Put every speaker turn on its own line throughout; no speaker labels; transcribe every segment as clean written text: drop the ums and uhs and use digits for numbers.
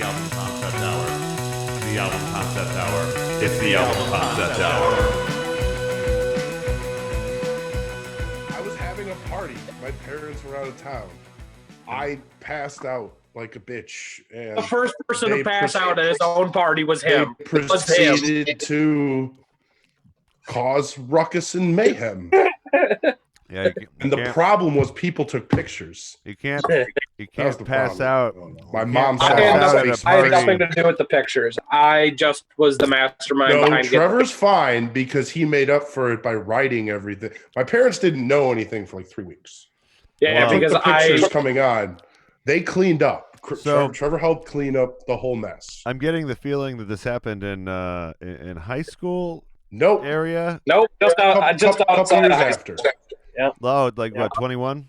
album concept hour. The album concept hour. It's the album concept hour.
I was having a party. My parents were out of town. I passed out like a bitch. And
the first person to pass out at his own party was him.
They proceeded to cause ruckus and mayhem.
Yeah,
and the problem was people took pictures.
You can't pass out.
My mom
I had nothing to do with the pictures. I just was the mastermind behind
Trevor's fine because he made up for it by writing everything. My parents didn't know anything for like 3 weeks.
Yeah, because
the pictures coming on, they cleaned up.
So,
Trevor helped clean up the whole mess.
I'm getting the feeling that this happened in high school.
Nope.
Area.
Nope. Just outside of high school.
Yeah. Oh, like what? 21.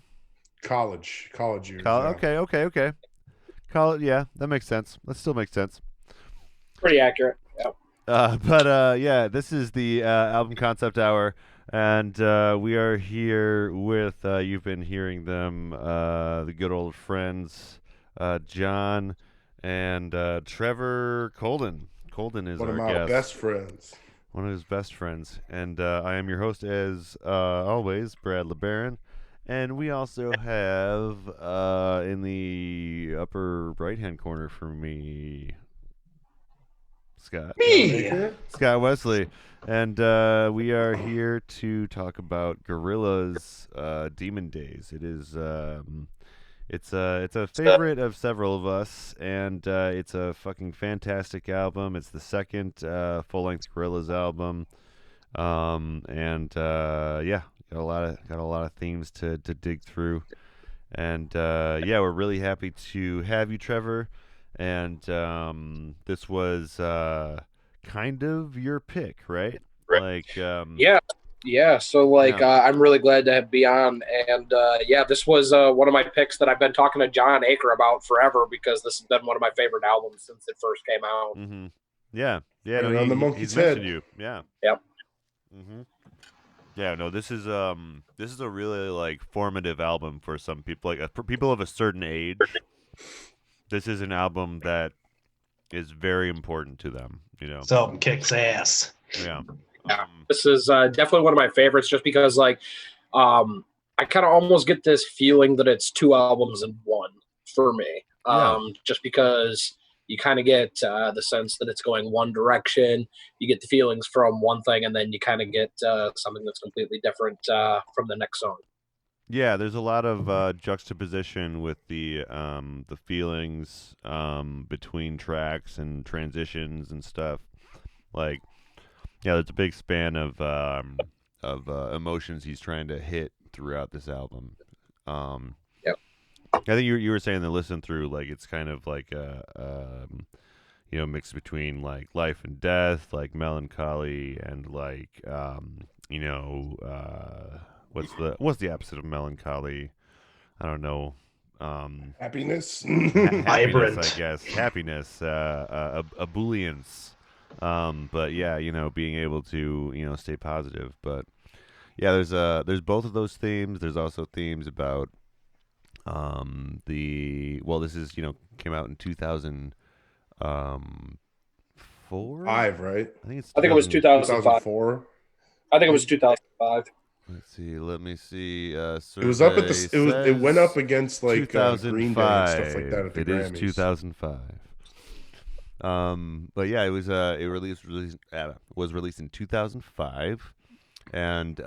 College years.
Okay. College. Yeah, that makes sense. That still makes sense.
Pretty accurate. Yeah.
Yeah, this is the album concept hour, and we are here with you've been hearing them, the good old friends, John and Trevor Kolden. Kolden is
one of
our
my
guest.
Best friends.
One of his best friends, and I am your host as always, Brad LeBaron, and we also have in the upper right-hand corner for me, Scott.
Me,
Scott Wesley, and we are here to talk about Gorillaz' Demon Days. It is it's a favorite of several of us, and it's a fucking fantastic album. It's the second full-length Gorillaz album, and yeah, got a lot of themes to dig through, and yeah, we're really happy to have you, Trevor. And this was kind of your pick, right? Like,
yeah. So I'm really glad to be on, and yeah, this was one of my picks that I've been talking to John Aker about forever because this has been one of my favorite albums since it first came out.
Mm-hmm. Yeah.
On the Monkey's Head.
You. Yeah.
Yep.
Mm-hmm. Yeah. No, this is a really like formative album for some people, like for people of a certain age. This is an album that is very important to them. You know,
this album kicks ass.
Yeah.
This is definitely one of my favorites just because, like, I kind of almost get this feeling that it's two albums in one for me. Just because you kind of get the sense that it's going one direction. You get the feelings from one thing, and then you kind of get something that's completely different from the next song.
Yeah, there's a lot of juxtaposition with the feelings between tracks and transitions and stuff. Like, yeah, there's a big span of emotions he's trying to hit throughout this album.
Yep.
I think you were saying the listen through, like it's kind of like a mix between like life and death, like melancholy, and like what's the opposite of melancholy? I don't know.
Happiness.
Happiness, I guess. Happiness. Ebullience. But yeah, being able to, stay positive. But yeah, there's both of those themes. There's also themes about this is, came out in 2004.
5, right?
I think it was 2004. I think it was 2005.
Let's see. Let me see.
It was up at the. It went up against like Green Day and stuff like that at the Grammys.
It is 2005. But yeah, it was was released in 2005, and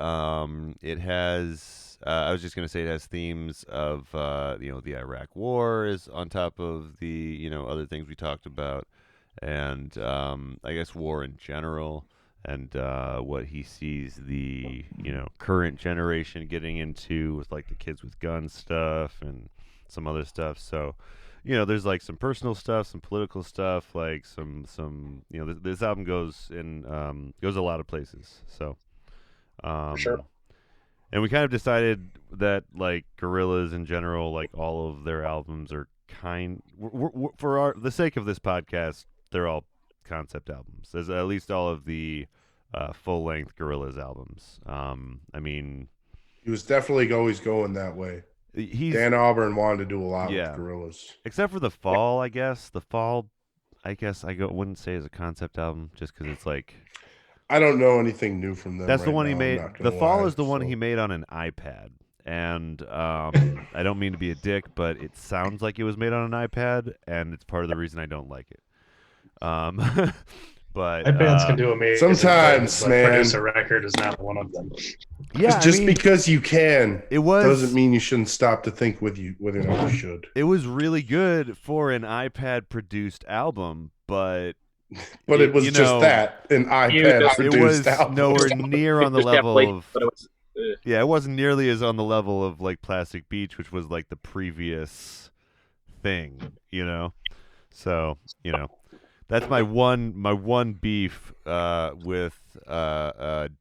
it has. I was just gonna say it has themes of the Iraq War is on top of the other things we talked about, and I guess war in general. And what he sees the current generation getting into with like the kids with guns stuff and some other stuff. So there's like some personal stuff, some political stuff, like some this album goes a lot of places. So
for sure.
And we kind of decided that like Gorillaz in general, like all of their albums are for the sake of this podcast, they're all concept albums. There's at least all of the full-length Gorillaz albums. I mean,
he was definitely always going that way. Dan Albarn wanted to do a lot with Gorillaz,
except for the fall. I guess the fall I guess wouldn't say is a concept album just because it's like
I don't know anything new from them.
that's the
right
one
now,
he
I'm
made.
not gonna
The Fall
lie,
is the one
so.
he made on an iPad, and I don't mean to be a dick, but it sounds like it was made on an iPad, and it's part of the reason I don't like it. But
iPads can do amazing
sometimes,
things, but
man.
produce a record is not one of them.
yeah,
Just because you can,
it was
doesn't mean you shouldn't stop to think whether or not you should.
it was really good for an iPad produced album, but
it was just that an iPad
it
produced
it was
album.
nowhere near on the
It was
level
definitely-
of.
but it was,
Yeah, it wasn't nearly as on the level of like Plastic Beach, which was like the previous thing, you know. So that's my one beef with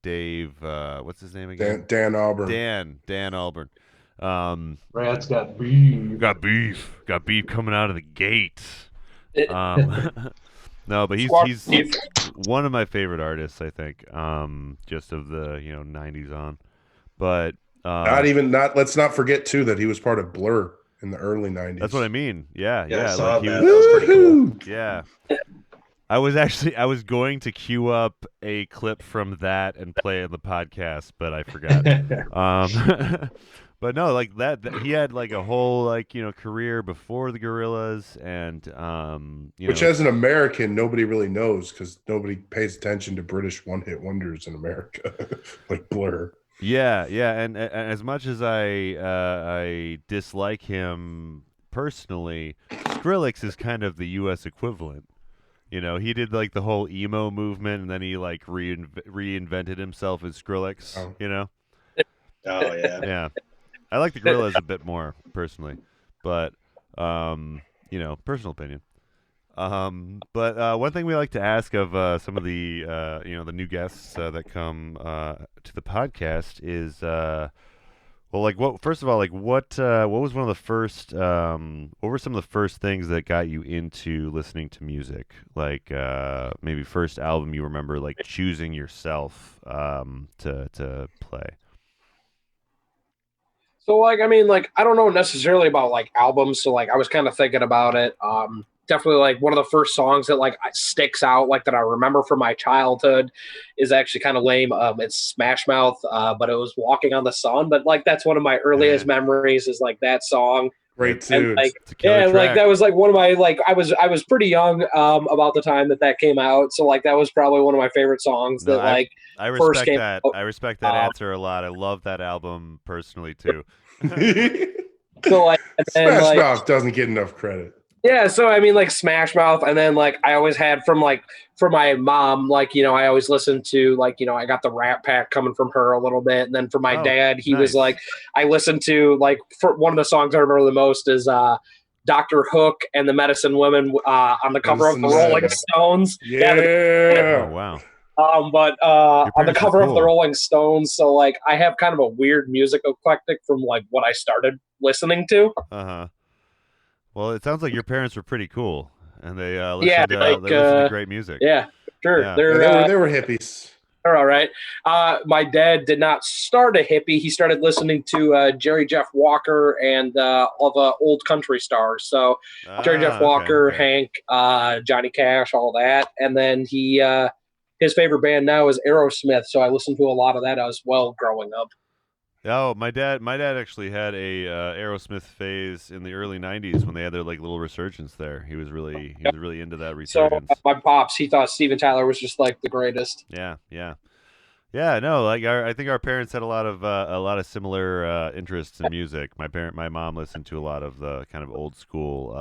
Dave. What's his name again?
Dan Albarn.
Dan Albarn.
Brad's got beef.
Got beef coming out of the gate. No, but he's one of my favorite artists, I think. Just of the 90s on, but
let's not forget too that he was part of Blur in the early 90s.
that's what I mean. Yeah.
I saw
like he
that.
was-
That was pretty cool.
Yeah. I was going to queue up a clip from that and play it in the podcast, but I forgot. But no, like that he had like a whole career before the Gorillaz, and
Which as an American nobody really knows because nobody pays attention to British one-hit wonders in America like Blur.
Yeah, and as much as I dislike him personally, Skrillex is kind of the U.S. equivalent. He did like the whole emo movement, and then he like reinvented himself as Skrillex.
Oh.
Oh yeah.
Yeah, I like the Gorillaz a bit more personally, but personal opinion. But one thing we like to ask of some of the the new guests that come to the podcast is first of all, what was one of the first what were some of the first things that got you into listening to music? Like maybe first album you remember like choosing yourself to play.
So I don't know necessarily about like albums. So I was kind of thinking about it. Definitely like one of the first songs that like sticks out like that I remember from my childhood is actually kind of lame. It's Smash Mouth, but it was Walking on the Sun. But like that's one of my earliest memories is like that song.
Great tune.
Like that was like one of my like I was pretty young about the time that came out. So like that was probably one of my favorite songs that
I respect
first came
that.
out.
I respect that answer a lot. I love that album personally too.
So like
Smash Mouth doesn't get enough credit.
Yeah, so like Smash Mouth, and then like I always had from my mom, I always listened to I got the Rat Pack coming from her a little bit, and then for my dad, he was like I listened to for one of the songs I remember the most is Dr. Hook and the Medicine Women on the cover of the Rolling Stones.
Yeah.
Oh wow.
But on the cover of the
cool.
Rolling Stones, so like I have kind of a weird music eclectic from like what I started listening to.
Uh-huh. Well, it sounds like your parents were pretty cool, and they listened, they listened to great music.
Yeah, sure.
Yeah.
They're
They were hippies.
they're all right. My dad did not start a hippie. He started listening to Jerry Jeff Walker and all the old country stars. So Jerry Jeff Walker,
okay.
Hank, Johnny Cash, all that. And then his favorite band now is Aerosmith. So I listened to a lot of that as well growing up.
Oh, my dad actually had a Aerosmith phase in the early '90s when they had their like little resurgence there. He was really into that resurgence.
So my pops, he thought Steven Tyler was just like the greatest.
Yeah. No, like I think our parents had a lot of similar interests in music. My mom listened to a lot of the kind of old school,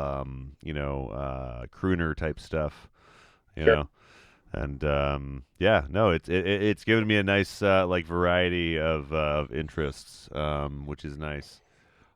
crooner type stuff, you know. And it's given me a nice variety of interests, which is nice.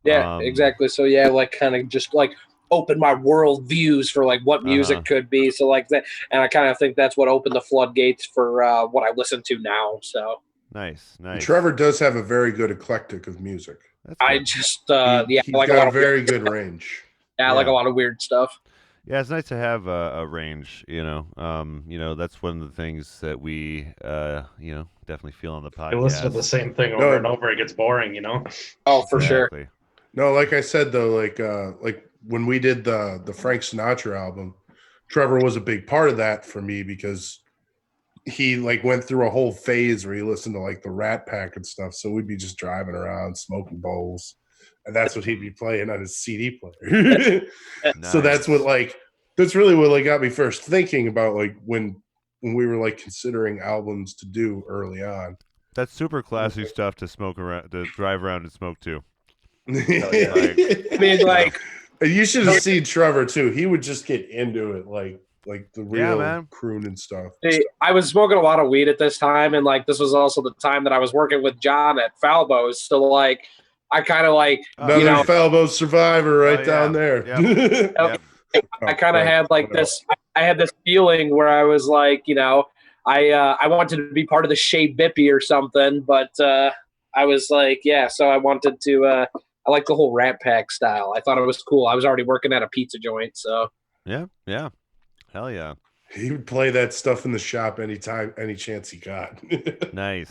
Yeah, exactly. So yeah, like kind of just like opened my world views for like what music could be. So like that, and I kind of think that's what opened the floodgates for what I listen to now. So
nice.
Trevor does have a very good eclectic of music.
I just
he's
like
got
a lot of
very good range.
Yeah, I like a lot of weird stuff.
Yeah, it's nice to have a range, that's one of the things that we, definitely feel on the podcast.
You listen to the same thing over and over, it gets boring,
Oh, for sure.
No, like I said though, like when we did the Frank Sinatra album, Trevor was a big part of that for me because he like went through a whole phase where he listened to like the Rat Pack and stuff. So we'd be just driving around smoking bowls, and that's what he'd be playing on his CD player. So that's really what like got me first thinking about like when we were like considering albums to do early on.
That's super classy stuff to smoke around, to drive around and smoke too.
I mean, like,
you should have seen Trevor too. He would just get into it, like the real croon and stuff.
I was smoking a lot of weed at this time, and like this was also the time that I was working with John at Falbo's. So like, I kind of like
another Falbo survivor right down there.
Yep.
I kind of had like this. I had this feeling where I was like, I wanted to be part of the Shea Bippy or something, but I was like, yeah. So I wanted to. I like the whole Rat Pack style. I thought it was cool. I was already working at a pizza joint, so
yeah. Hell yeah.
He would play that stuff in the shop anytime, any chance he got.
Nice.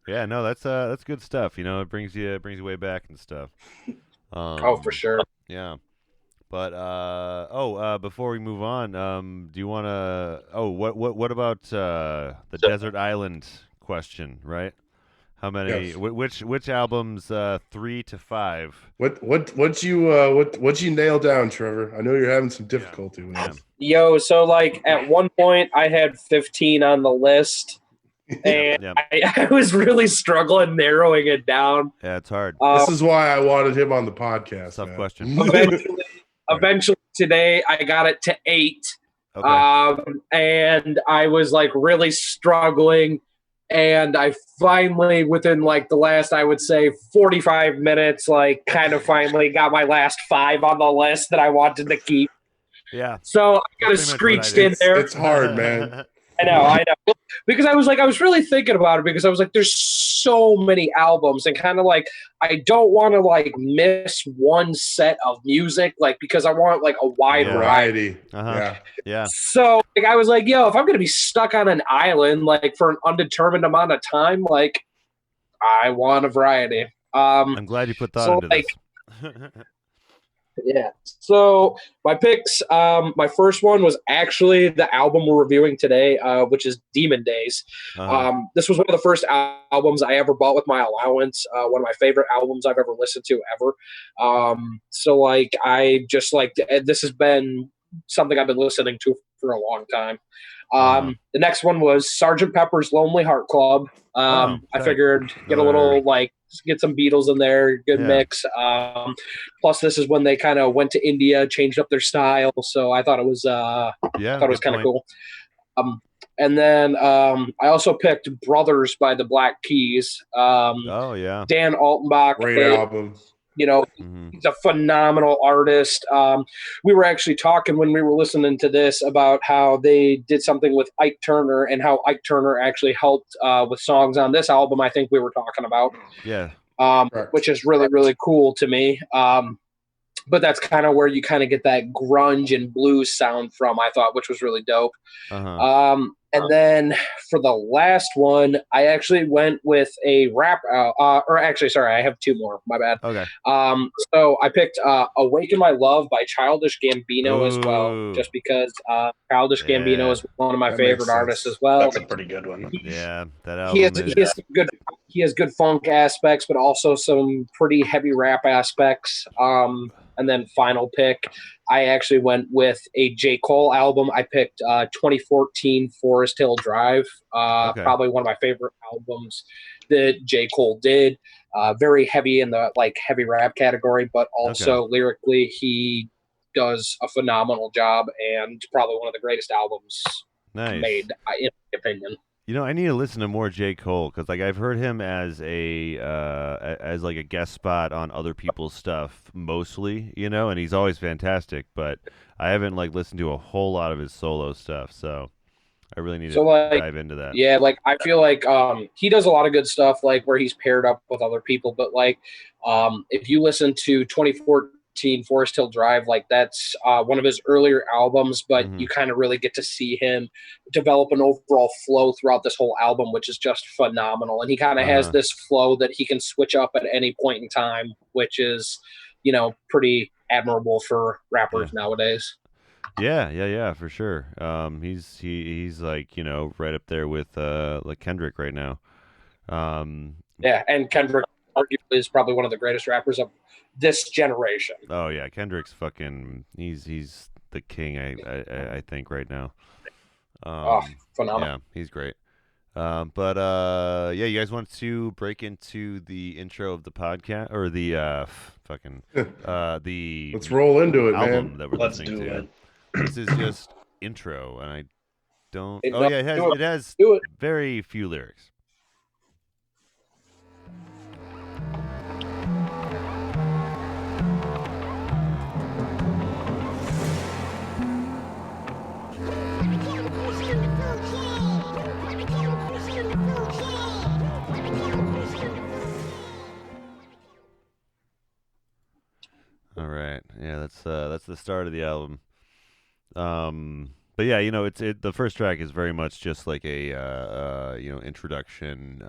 Yeah, no, that's good stuff. It brings you way back and stuff.
Oh, for sure.
Yeah. But before we move on, do you want to? Oh, what about the desert island question? Right? How many?
Yes.
Which albums? 3 to 5.
What you nail down, Trevor? I know you're having some difficulty with that.
Yo, so like at one point I had 15 on the list, and I was really struggling narrowing it down.
Yeah, it's hard.
This is why I wanted him on the podcast.
Tough question.
Eventually today I got it to 8.
Okay.
And I was like really struggling. And I finally, within like the last, I would say 45 minutes, like kind of finally got my last 5 on the list that I wanted to keep.
Yeah.
So I kind of screeched in there.
It's hard, man.
I know. Because I was really thinking about it because I was like, there's so many albums and kind of like, I don't want to like miss one set of music, like, because I want like a wide variety.
Uh-huh. Yeah.
So like, I was like, yo, if I'm going to be stuck on an island, like for an undetermined amount of time, like I want a variety.
I'm glad you put thought into this.
Yeah. So my picks, my first one was actually the album we're reviewing today, which is Demon Days. This was one of the first albums I ever bought with my allowance. One of my favorite albums I've ever listened to ever. So like, I just like, this has been something I've been listening to for a long time. The next one was Sgt. Pepper's Lonely Heart Club. I figured get a little like, get some Beatles in there, good mix. Plus, this is when they kind of went to India, changed up their style, so I thought it was kind of cool. And then I also picked Brothers by the Black Keys. Dan Altenbach,
great album.
He's a phenomenal artist. We were actually talking when we were listening to this about how they did something with Ike Turner and how Ike Turner actually helped with songs on this album. I think we were talking about, which is really, really cool to me. But that's kind of where you kind of get that grunge and blues sound from, I thought, which was really dope. And then for the last one, I actually went with a rap, I have 2 more. My bad.
Okay.
So I picked Awaken My Love by Childish Gambino as well, just because Childish Gambino is one of my favorite artists as well.
That's a pretty good one.
That album
he has good funk aspects, but also some pretty heavy rap aspects. And then final pick, I actually went with a J. Cole album. I picked 2014 Forest Hill Drive, probably one of my favorite albums that J. Cole did. Very heavy in the like heavy rap category, but also lyrically, he does a phenomenal job and probably one of the greatest albums made, in my opinion.
I need to listen to more J. Cole because, like, I've heard him as a guest spot on other people's stuff mostly, and he's always fantastic. But I haven't like listened to a whole lot of his solo stuff, so I really need to dive into that.
Yeah, like I feel like he does a lot of good stuff, like where he's paired up with other people. But like, if you listen to 2014 Forest Hill Drive, like that's one of his earlier albums, but you kind of really get to see him develop an overall flow throughout this whole album, which is just phenomenal. And he kind of has this flow that he can switch up at any point in time, which is, pretty admirable for rappers nowadays.
Yeah, for sure. He's like, right up there with like Kendrick right now.
Yeah, and Kendrick arguably is probably one of the greatest rappers of this generation.
Oh yeah, Kendrick's fucking he's the king I think right now.
Phenomenal.
Yeah, he's great. But yeah, you guys want to break into the intro of the podcast or the the
Let's roll into it,
album
man.
that we're
Let's
listening
do
to.
it.
This is just intro, and I don't.
It
has
Do it.
very few lyrics. All right, yeah, that's the start of the album. But yeah, the first track is very much just like a introduction.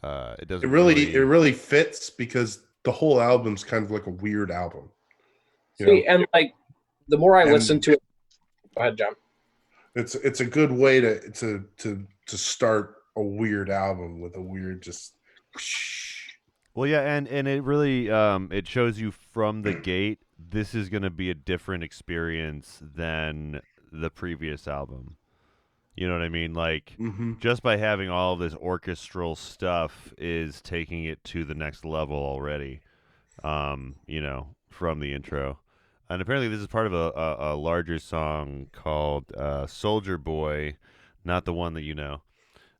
It doesn't
It really fits because the whole album's kind of like a weird album.
And like the more I listen to it, go ahead, John.
It's a good way to start a weird album with a weird just.
Well, yeah, and it really it shows you from the gate this is going to be a different experience than the previous album. You know what I mean? Like, just by having all of this orchestral stuff is taking it to the next level already, from the intro. And apparently this is part of a larger song called Soldier Boy, not the one that you know.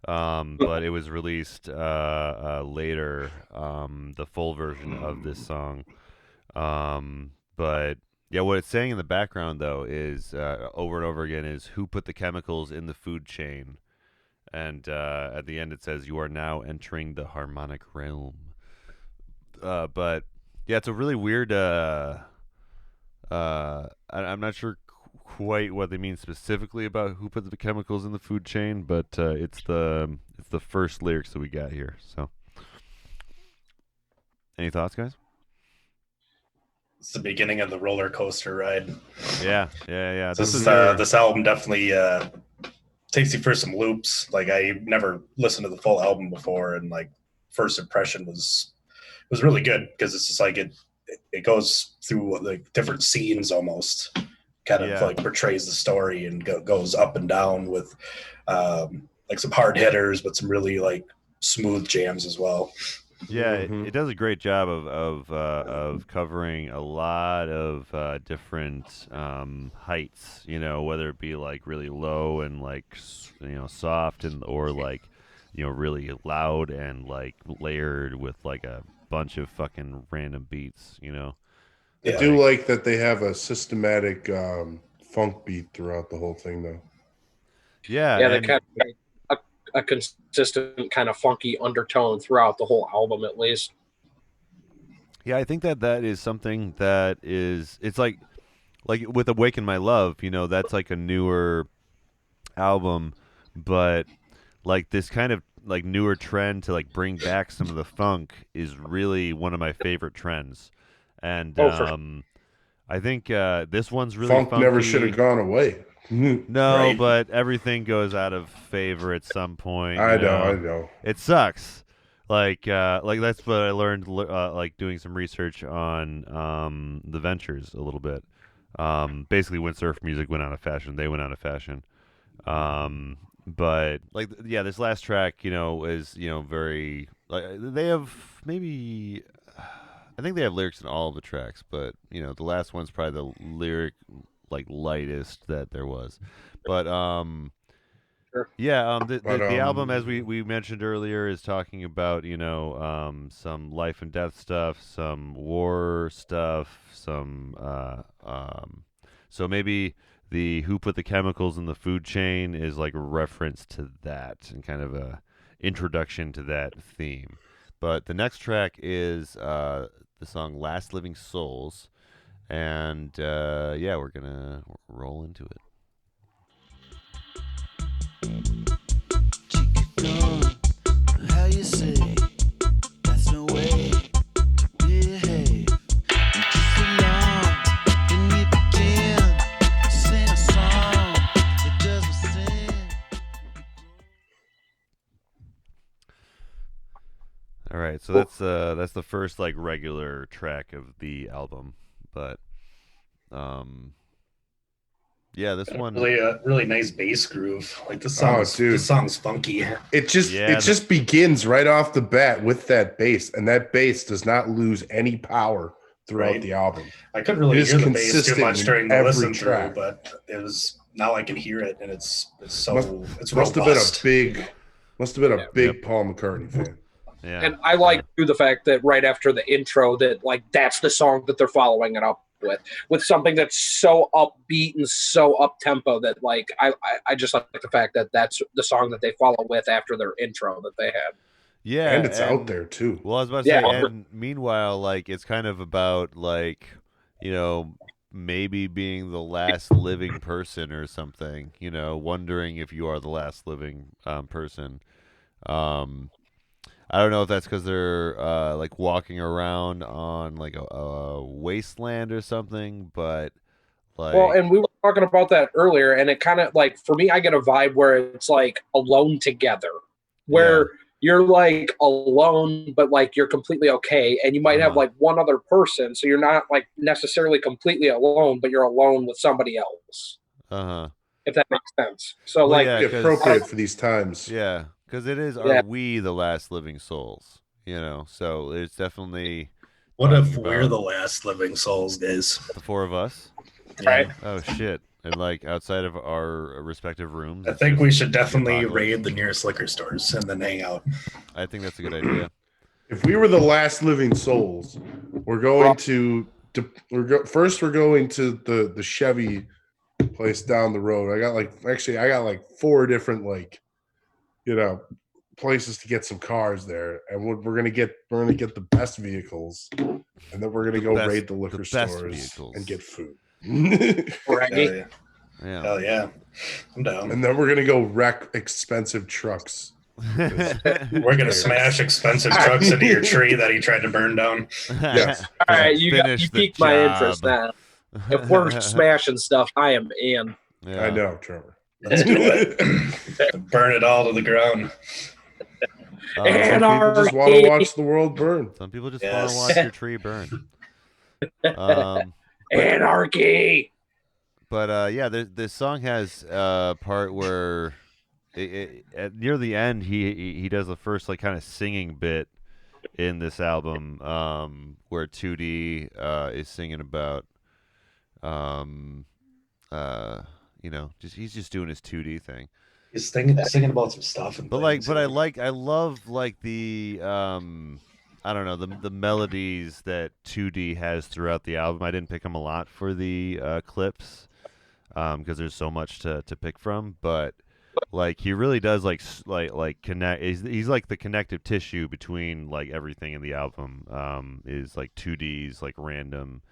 But it was released later, the full version of this song. But yeah, what it's saying in the background though is over and over again is who put the chemicals in the food chain, and at the end it says you are now entering the harmonic realm. But yeah, it's a really weird. I'm not sure quite what they mean specifically about who put the chemicals in the food chain, but it's the first lyrics that we got here. So, any thoughts, guys?
It's the beginning of the roller coaster ride.
Yeah.
This album definitely takes you for some loops. Like I never listened to the full album before, and like first impression was really good because it's just like it goes through like different scenes almost. Kind of like portrays the story and goes up and down with like some hard hitters, but some really like smooth jams as well.
Yeah, it does a great job of covering a lot of different heights. Whether it be like really low and like soft or like really loud and like layered with like a bunch of fucking random beats.
I do like that they have a systematic funk beat throughout the whole thing, though.
Yeah,
they kind of a consistent kind of funky undertone throughout the whole album, at least.
Yeah, I think that is something that it's like with Awaken My Love, that's like a newer album, but like this kind of like newer trend to like bring back some of the funk is really one of my favorite trends. And I think this one's really
funk
funky.
Never should have gone away.
No,
right?
But everything goes out of favor at some point.
I know.
It sucks. Like that's what I learned. Like doing some research on the Ventures a little bit. Basically, when surf music went out of fashion, they went out of fashion. But like this last track, is very like they have maybe. I think they have lyrics in all of the tracks, but the last one's probably the lyric like lightest that there was. But
Sure.
Yeah, the album, as we mentioned earlier, is talking about some life and death stuff, some war stuff, some so maybe the who put the chemicals in the food chain is like a reference to that and kind of a introduction to that theme. But the next track is the song "Last Living Souls," and we're gonna roll into it.
How you say that's no way to behave. And just so long, then we begin
right. So that's the first like regular track of the album, but yeah, this one
really nice bass groove. Like this
dude.
song's funky.
It just begins right off the bat with that bass, and that bass does not lose any power throughout the album.
I couldn't really hear the bass too much during the listen
track.
through, but it was now I can hear it, and it's
must
robust.
Must have been a big Paul McCartney fan.
Yeah. And I like the fact that right after the intro that like that's the song that they're following it up with something that's so upbeat and so up tempo that like I just like the fact that that's the song that they follow with after their intro that they had.
Yeah,
and it's out there too.
Well, I was about to say, and meanwhile, like it's kind of about like maybe being the last living person or something. Wondering if you are the last living person. I don't know if that's because they're like walking around on like a wasteland or something, but like.
Well, and we were talking about that earlier, and it kind of like for me, I get a vibe where it's like alone together, where you're like alone, but like you're completely okay, and you might have like one other person, so you're not like necessarily completely alone, but you're alone with somebody else. If that makes sense. So
appropriate for these times.
Yeah. Because it is, are we the last living souls? So it's definitely.
What if we're the last living souls, guys?
The four of us?
Right.
Oh, shit. And like outside of our respective rooms?
I think we should definitely raid the nearest liquor stores and then hang out.
I think that's a good idea.
If we were the last living souls, we're going to we're going to the Chevy place down the road. I got like 4 different places to get some cars there, and we're gonna get the best vehicles, and then we're gonna go raid the liquor stores and get food.
Right?
Hell yeah, I'm down.
And then we're gonna go wreck expensive trucks.
We're gonna smash expensive trucks into your tree that he tried to burn down.
Yes.
All right, you piqued my interest now. If we're smashing stuff, I am in.
Yeah.
I know, Trevor.
Let's do it. Burn it all to the ground.
Some people just want to watch the world burn.
Some people just want to watch your tree burn.
Anarchy.
But this song has a part where near the end he does the first like kind of singing bit in this album where 2D is singing about he's just doing his 2D thing.
He's singing about some stuff.
But I love like the I don't know, the melodies that 2D has throughout the album. I didn't pick them a lot for the clips because there's so much to pick from, but like he really does like connect. He's like the connective tissue between like everything in the album. Is like 2D's like random.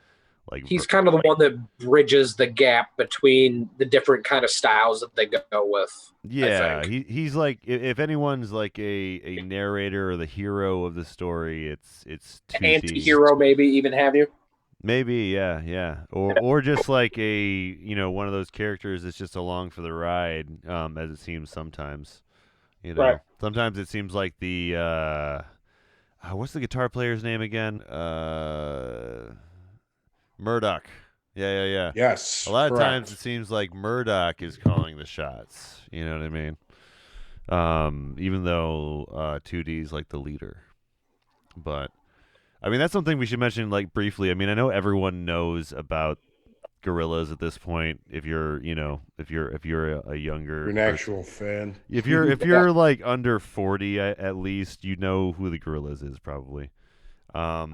Like
he's kind of the one that bridges the gap between the different kind of styles that they go with.
Yeah, he's like if anyone's like a narrator or the hero of the story, it's 2D.
Anti-hero, maybe even have you?
Maybe, yeah, or just like a one of those characters that's just along for the ride, as it seems sometimes.
Right.
Sometimes it seems like the what's the guitar player's name again? Murdoc. Yeah.
Yes.
A lot of times it seems like Murdoc is calling the shots. You know what I mean? Even though 2D's like the leader. But I mean that's something we should mention like briefly. I mean I know everyone knows about Gorillaz at this point. If you're if you're a younger,
an actual fan.
If you're like under 40 at least, you know who the Gorillaz is probably.
I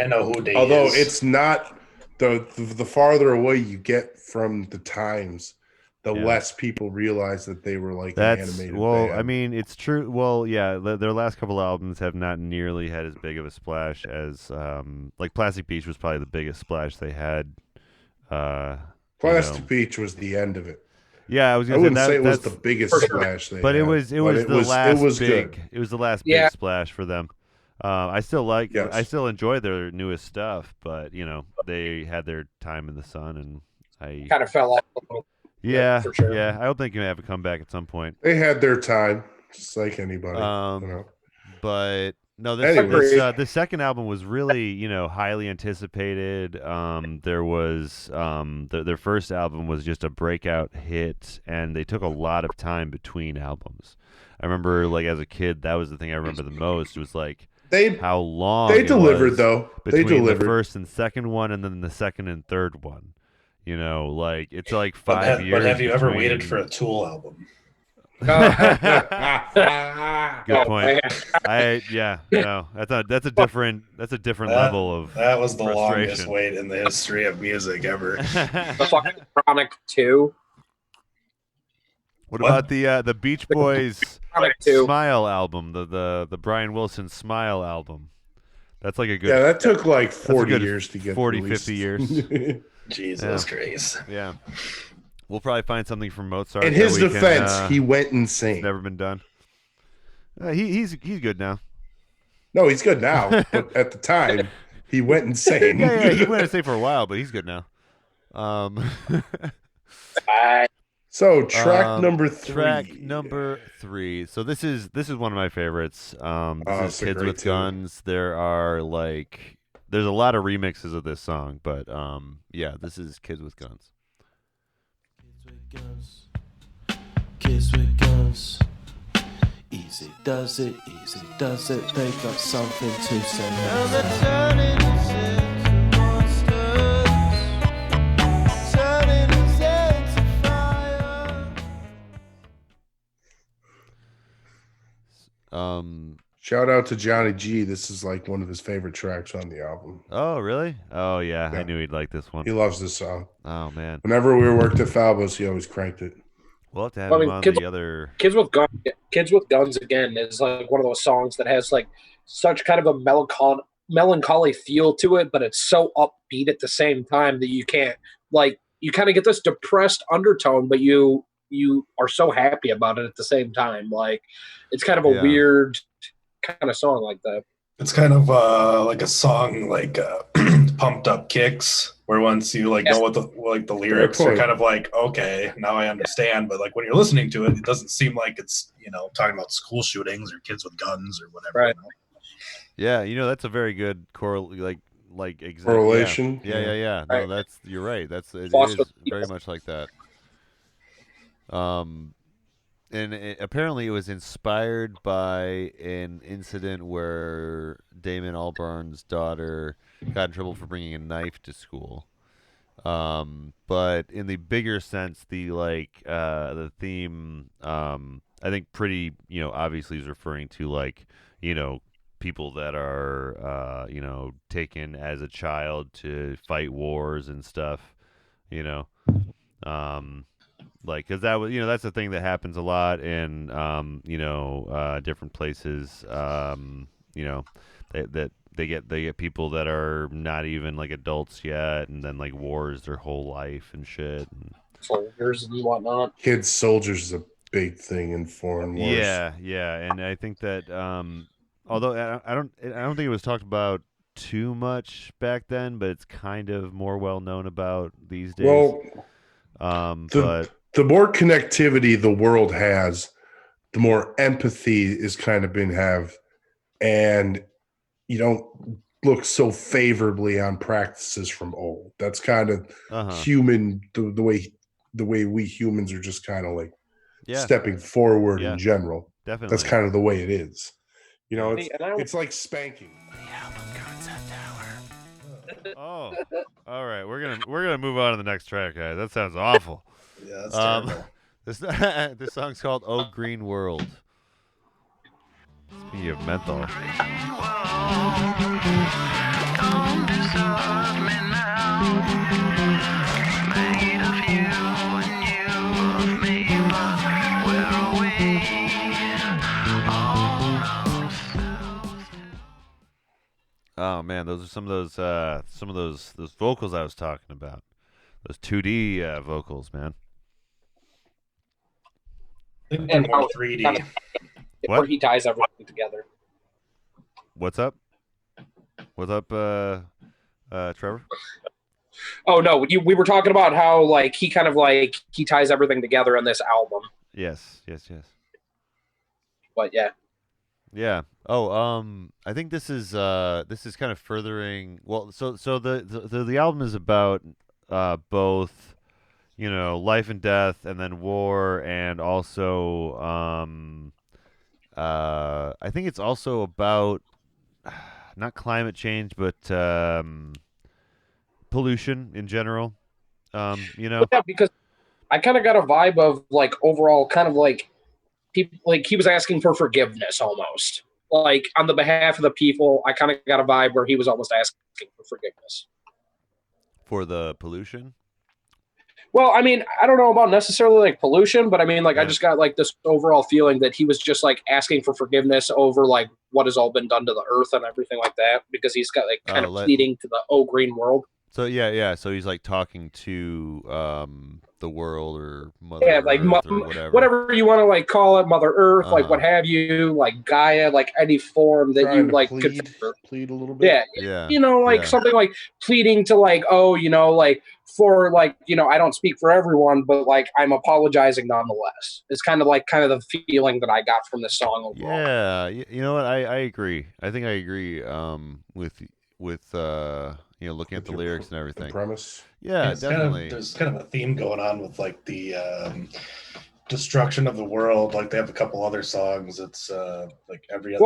know who they is.
Although it's not. The farther away you get from the times, the less people realize that they were like an animated band.
I mean, it's true. Well, yeah, their last couple albums have not nearly had as big of a splash as like Plastic Beach was probably the biggest splash they had.
Plastic Beach was the end of it.
Yeah, I
wouldn't say it was the biggest splash they had.
It was the last big.
Good.
It was the last big splash for them. I still
I
still enjoy their newest stuff, but they had their time in the sun, and I
kind of fell off a little.
Yeah,
for sure.
Yeah. I hope they can have a comeback at some point.
They had their time, just like anybody.
But No,
Anyways.
this second album was really, highly anticipated. There was their first album was just a breakout hit, and they took a lot of time between albums. I remember, like, as a kid, that was the thing I remember the most. Was like how long
they
it
delivered
was
though. They
between
delivered
the first and second one, and then the second and third one. Like it's like 5 years.
But have you ever
between-
waited for a Tool album?
Good point. That's a different level of
That was the longest
frustration.
wait in the history of music ever.
The fucking Chronic 2.
What about the Beach Boys
Chronic 2.
Smile album, the Brian Wilson Smile album? That's like a good
that took like 40
good
years to get
40,
released.
50 years.
Jesus Christ.
Yeah. We'll probably find something from Mozart.
In his
that we
defense,
can,
he went
it's
insane.
never been done. He's good now.
No, he's good now, but at the time, he went insane.
Yeah, he went insane for a while, but he's good now.
So track number 3.
Track number 3. So this is one of my favorites. This
it's
is
a
Kids
great
with
tune.
Guns. There's a lot of remixes of this song, but this is Kids with Guns.
Kids with guns. Easy does it, they got something to say. Now they're turning his head to monsters, turning his head to fire.
Shout out to Johnny G. This is like one of his favorite tracks on the album.
Oh, really? Oh, yeah. I
Yeah.
knew he'd like this one.
He loves this song.
Oh, man.
Whenever we worked at Falbo's, he always cranked it.
We'll have to have
I mean,
him on
Kids-
the other.
Kids with Guns again is like one of those songs that has like such kind of a melancholy feel to it, but it's so upbeat at the same time that you can't you kind of get this depressed undertone, but you are so happy about it at the same time. Like it's kind of a weird kind of song like that.
It's kind of like a song like Pumped Up Kicks, where once you know what the lyrics are kind of like, okay, now I understand. But like when you're listening to it, it doesn't seem like it's talking about school shootings or kids with guns or whatever.
Right.
Yeah, that's a very good correlation. Yeah. No,
Right.
you're right. It is very much like that. And apparently it was inspired by an incident where Damon Albarn's daughter got in trouble for bringing a knife to school. But in the bigger sense, the theme, I think pretty, obviously is referring to people that are, taken as a child to fight wars and stuff, because that was, that's the thing that happens a lot in, different places. They get people that are not even adults yet, and then wars their whole life and shit. And,
Soldiers and whatnot.
Kids, soldiers is a big thing in foreign wars.
Yeah, and I think that although I don't think it was talked about too much back then, but it's kind of more well known about these days.
Well,
but
the more connectivity the world has, the more empathy is kind of been have, and you don't look so favorably on practices from old. That's kind of human. The way we humans are just kind of stepping forward in general.
Definitely,
that's kind of the way it is. It's like spanking.
Oh, all right. We're gonna move on to the next track, guys. That sounds awful.
Yeah, that's terrible.
This song's called "Oh Green World." Speaking of menthol. Oh man, those are some of those vocals I was talking about. Those 2D vocals, man.
And
more 3D.
Where he ties everything together.
What's up? What's up, Trevor?
Oh no, we were talking about how he kind of he ties everything together in this album.
Yes.
But yeah.
Yeah. Oh, I think this is kind of furthering. Well, so the album is about both, life and death, and then war, and also I think it's also about not climate change, but pollution in general.
Yeah, because I kind of got a vibe of like overall kind of like people, like he was asking for forgiveness almost. Like on the behalf of the people, I kind of got a vibe where he was almost asking for forgiveness.
For the pollution?
Well, I mean, I don't know about necessarily like pollution, but I mean, like,
Yeah.
I just got like this overall feeling that he was just like asking for forgiveness over like what has all been done to the earth and everything like that, because he's got like kind of pleading to the green world.
So yeah. So he's like talking to the world or Mother
like
Earth or whatever.
Whatever you want to like call it, Mother Earth, like what have you, like Gaia, like any form that you like
plead a little bit.
Yeah. Something like pleading to like, like for like, I don't speak for everyone, but like I'm apologizing nonetheless. It's kind of the feeling that I got from this song overall.
Yeah, you know what? I agree. I think I agree with looking at the lyrics and everything.
The premise.
Yeah, definitely.
There's kind of a theme going on with like the destruction of the world. Like they have a couple other songs. It's like every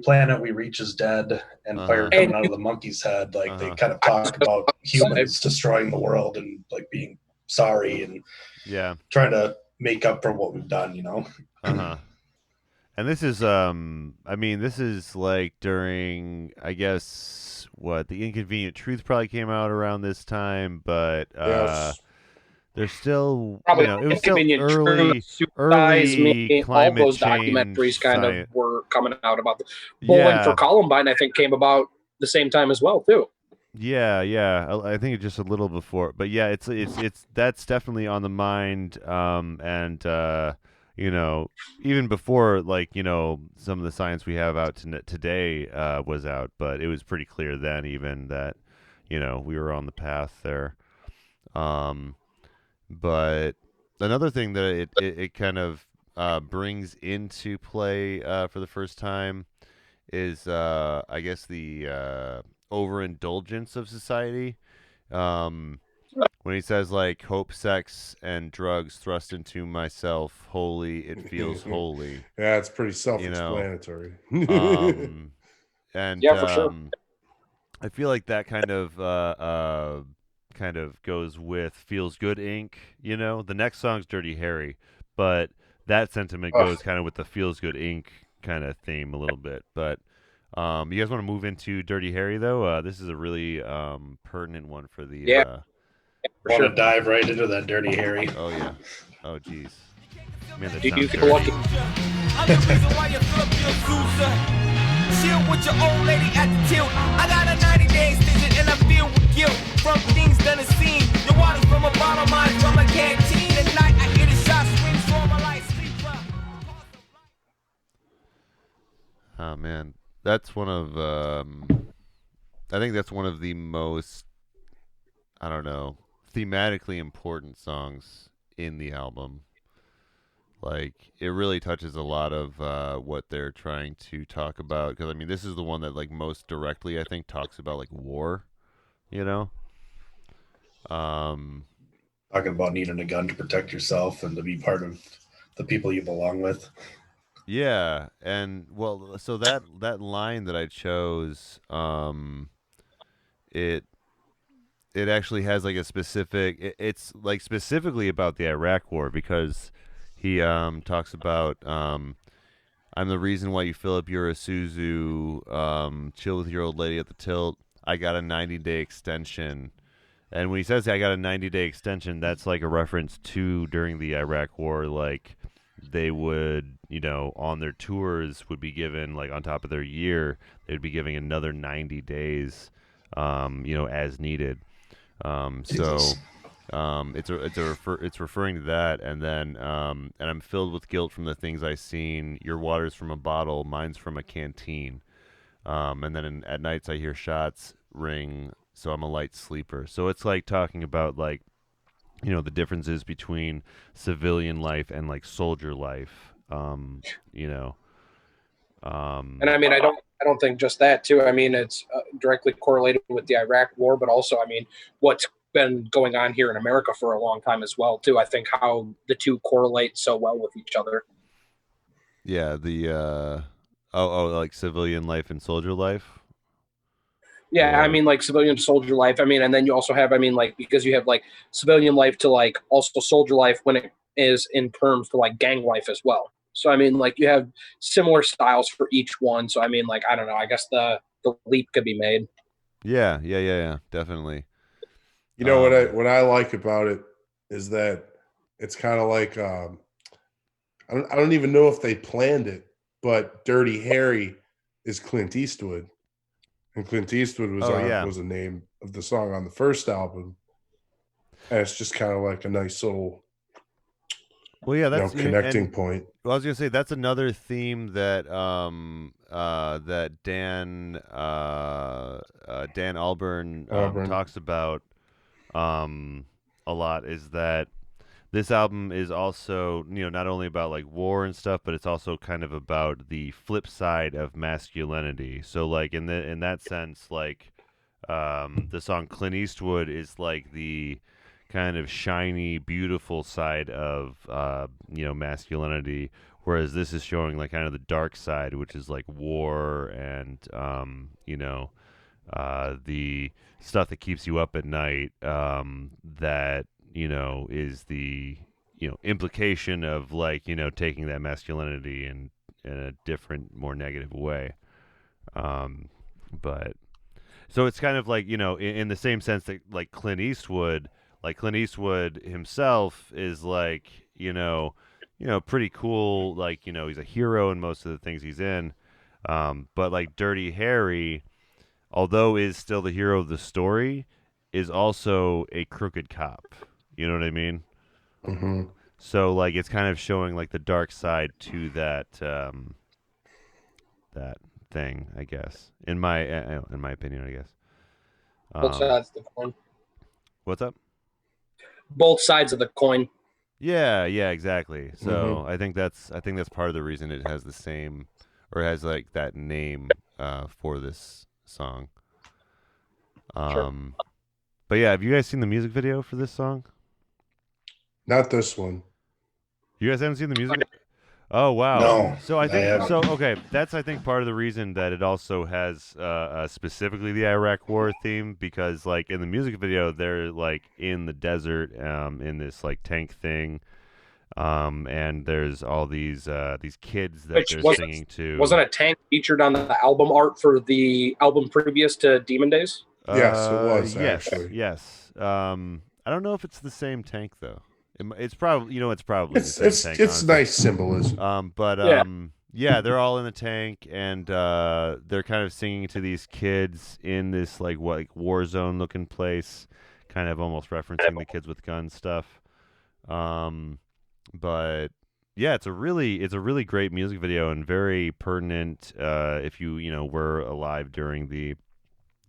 planet we reach is dead, and fire coming out of the monkey's head. Like they kind of talk about humans destroying the world and like being sorry and trying to make up for what we've done.
And this is this is like during, I guess, The Inconvenient Truth probably came out around this time, but there's still, it was still early climate
all those
change
documentaries kind of were coming out about the Bowling for Columbine. I think came about the same time as well too.
Yeah. I think it's just a little before, but yeah, it's that's definitely on the mind, and even before some of the science we have out today was out, but it was pretty clear then even that we were on the path there. But another thing that it kind of brings into play for the first time is I guess the overindulgence of society. When he says like hope, sex, and drugs thrust into myself, holy, it feels holy.
Yeah, it's pretty self-explanatory.
And
for sure.
I feel like that kind of goes with Feels Good Inc. The next song's Dirty Harry, but that sentiment goes kind of with the Feels Good Inc. kind of theme a little bit. But you guys want to move into Dirty Harry though? This is a really pertinent one for the
want to dive right into that Dirty Harry.
Oh yeah. Oh geez. Man, that
you
sounds
feel lucky.
I'm the reason why you feel chill with your old lady at the tilt. I got a 90-day extension and I feel with guilt from things done and seen. Your water's from a bottle, mine's from a canteen. At night I hear the shots swing, so my light sleep.
Oh man, that's one of I think that's one of the most, I don't know, thematically important songs in the album. Like, it really touches a lot of what they're trying to talk about. Because, I mean, this is the one that, like, most directly, I think, talks about, like, war,
Talking about needing a gun to protect yourself and to be part of the people you belong with.
Yeah, and, well, so that line that I chose, it actually has, like, a specific... It's, like, specifically about the Iraq War, because... He talks about, I'm the reason why you fill up your Isuzu, chill with your old lady at the tilt. I got a 90-day extension. And when he says I got a 90-day extension, that's like a reference to during the Iraq War, like they would, on their tours would be given, like on top of their year, they'd be giving another 90 days, as needed. It's referring to that, and then and I'm filled with guilt from the things I seen. Your water's from a bottle, mine's from a canteen. And then at nights I hear shots ring, so I'm a light sleeper. So it's like talking about like, the differences between civilian life and like soldier life.
And I mean, I don't think just that too. I mean, it's directly correlated with the Iraq War, but also, I mean, what's been going on here in America for a long time as well too. I think how the two correlate so well with each other.
Yeah, the like civilian life and soldier life.
Yeah, I mean, like civilian soldier life. I mean, and then you also have, I mean, like, because you have like civilian life to like also soldier life when it is in terms to like gang life as well. So I mean, like, you have similar styles for each one. So I mean, like, I don't know. I guess the leap could be made.
Yeah, definitely.
You know what I like about it is that it's kind of like I don't even know if they planned it, but Dirty Harry is Clint Eastwood, and Clint Eastwood was the name of the song on the first album, and it's just kind of like a nice little that's connecting point.
Well, I was gonna say that's another theme that that Dan Albarn talks about a lot, is that this album is also, not only about like war and stuff, but it's also kind of about the flip side of masculinity. So like in that sense, like the song Clint Eastwood is like the kind of shiny, beautiful side of masculinity, whereas this is showing like kind of the dark side, which is like war and the stuff that keeps you up at night, that is the implication of like taking that masculinity in a different, more negative way. But so it's kind of like in the same sense that like Clint Eastwood himself is like pretty cool, like he's a hero in most of the things he's in, but like Dirty Harry, although is still the hero of the story, is also a crooked cop. You know what I mean?
Mm-hmm.
So like it's kind of showing like the dark side to that that thing, I guess. In my opinion, I guess.
Both sides of the coin.
What's up?
Both sides of the coin.
Yeah, exactly. So I think that's part of the reason it has the same, or has like that name for this song.
Sure.
But yeah, have you guys seen the music video for this song?
Not this one.
You guys haven't seen the music? Oh wow!
No.
So I think okay. That's I think part of the reason that it also has specifically the Iraq War theme, because like in the music video they're like in the desert, in this like tank thing, and there's all these kids that they're singing to.
Wasn't a tank featured on the album art for the album previous to Demon Days?
Yes, it was actually.
Yes. I don't know if it's the same tank though. It's probably the same tank.
It's nice symbolism.
Yeah, they're all in the tank, and they're kind of singing to these kids in this like war zone looking place, kind of almost referencing the kids with guns stuff. But yeah, it's a really great music video and very pertinent if you were alive during the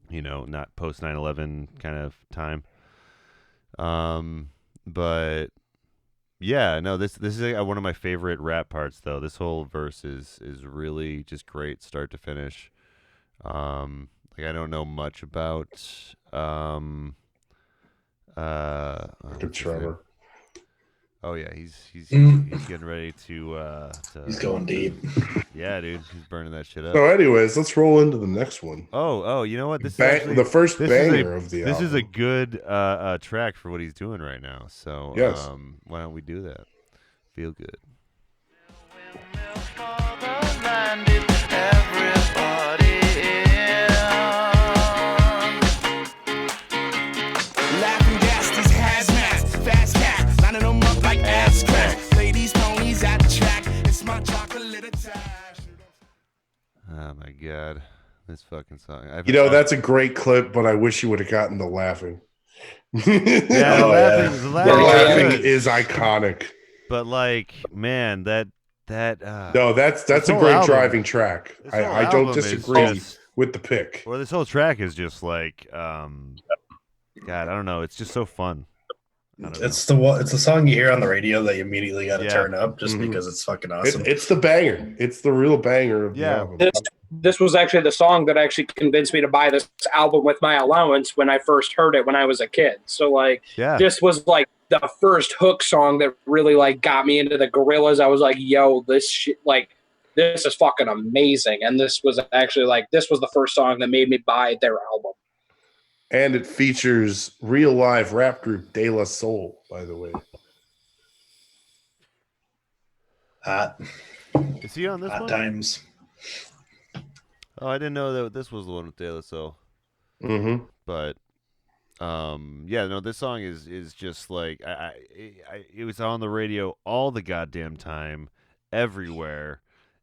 not post 9/11 kind of time. But yeah, no, this is one of my favorite rap parts though. This whole verse is really just great, start to finish. Like I don't know much about
Trevor.
Oh yeah, he's getting ready to
he's going deep.
Yeah, dude, he's burning that shit up.
So, anyways, let's roll into the next one.
Oh, you know what? This is actually,
the first banger of the album.
This is a good track for what he's doing right now. So,
yes.
Why don't we do that? Feel good. Oh my god, this fucking song!
That's a great clip, but I wish you would have gotten the laughing.
Yeah, the
laughing is iconic.
But like, man, that
no, that's a great driving track. I don't disagree with the pick.
Well, this whole track is just like, God, I don't know. It's just so fun.
It's the song you hear on the radio that you immediately got to turn up just because it's fucking awesome.
It's the banger. It's the real banger of the album.
This was actually the song that actually convinced me to buy this album with my allowance when I first heard it when I was a kid. So this was like the first hook song that really like got me into the Gorillaz. I was like, yo, this shit, like, this is fucking amazing. And this was actually this was the first song that made me buy their album.
And it features real live rap group De La Soul, by the way.
Is he on this one?
Times.
Oh, I didn't know that this was the one with De La Soul.
Mm-hmm.
But, this song is just like it was on the radio all the goddamn time, everywhere.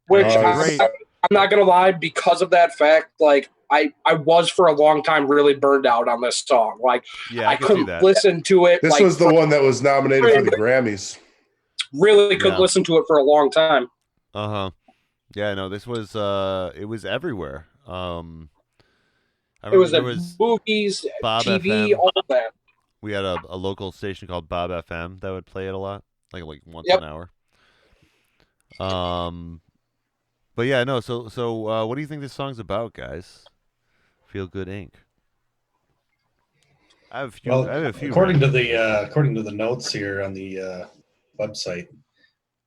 Which I'm not gonna lie, because of that fact, like I was for a long time really burned out on this song. Like I couldn't listen to it.
This was the one that was nominated for the Grammys.
Really couldn't listen to it for a long time.
Yeah, no, this was it was everywhere.
It was the movies,
Bob
TV,
FM.
all of that.
We had a local station called Bob FM that would play it a lot, like once an hour. But yeah, no. So what do you think this song's about, guys? Feel Good Inc. I have a few.
According to the notes here on the website,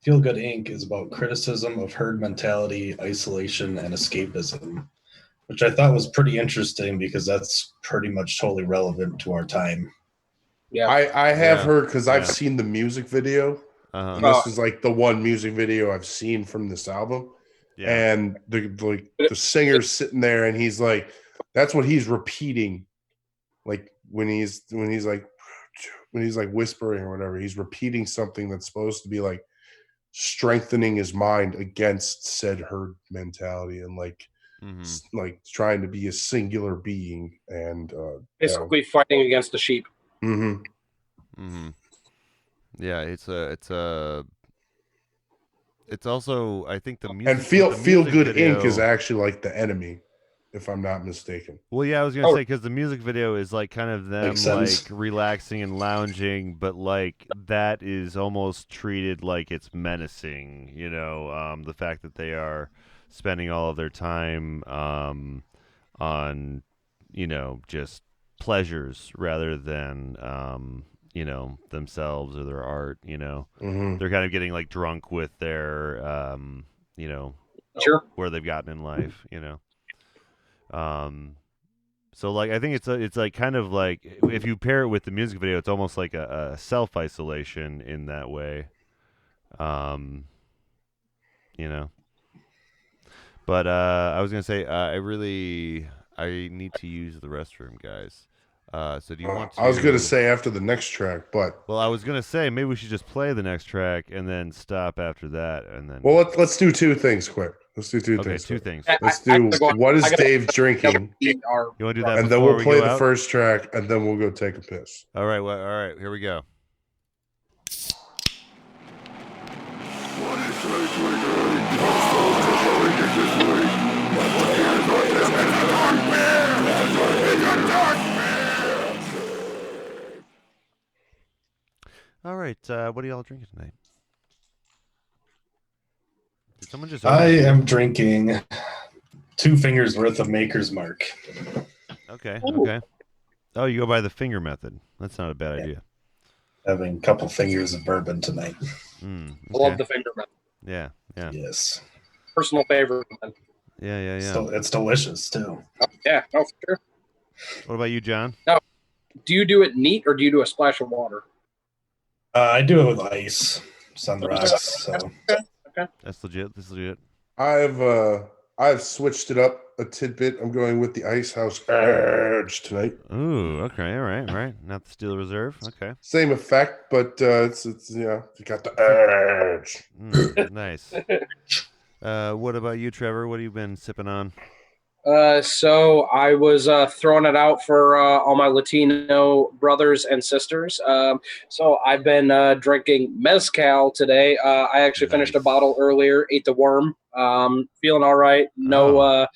Feel Good Inc. is about criticism of herd mentality, isolation, and escapism, which I thought was pretty interesting because that's pretty much totally relevant to our time.
Yeah,
I have heard because I've seen the music video. And this is like the one music video I've seen from this album. Yeah. And the singer's sitting there and he's like, that's what he's repeating. Like when he's whispering or whatever, he's repeating something that's supposed to be like strengthening his mind against said herd mentality and like trying to be a singular being and
basically fighting against the sheep.
Mm-hmm.
Mm-hmm. Yeah, it's also, I think, the music.
And Feel Good
video,
Inc. is actually like the enemy, if I'm not mistaken.
Well, yeah, I was gonna say because the music video is like kind of them like relaxing and lounging, but like that is almost treated like it's menacing. You know, the fact that they are spending all of their time on just pleasures rather than themselves or their art. They're kind of getting like drunk with their
sure,
where they've gotten in life. So like I think it's like kind of like if you pair it with the music video, it's almost like a self-isolation in that way. But I was gonna say I need to use the restroom, guys. So do you want to?
I was gonna say after the next track, but
I was gonna say maybe we should just play the next track and then stop after that, and then.
Well, let's do two things quick. Let's do two things.
Two things.
Let's do what is Dave drinking?
You want to do that,
and then we'll play the first track, and then we'll go take a piss.
All right. Well, all right. Here we go. All right, what are y'all drinking tonight? Did someone just?
I am drinking 2 fingers worth of Maker's Mark.
Okay. Okay. Oh, you go by the finger method. That's not a bad idea.
Having a couple fingers of bourbon tonight.
I love the finger method.
Yeah. Yeah.
Yes.
Personal favorite.
Yeah.
So it's delicious too.
Yeah. No, for sure.
What about you, John?
Now, do you do it neat or do you do a splash of water?
I do it with ice. It's on the rocks. So.
Okay.
That's legit. This is legit.
I've switched it up a tidbit. I'm going with the Ice House Edge tonight.
Ooh, okay, all right. Not the Steel Reserve. Okay.
Same effect, but it's you got the edge.
Nice. What about you, Trevor? What have you been sipping on?
So I was throwing it out for all my Latino brothers and sisters. So I've been drinking mezcal today. I actually finished a bottle earlier, ate the worm. Feeling all right. No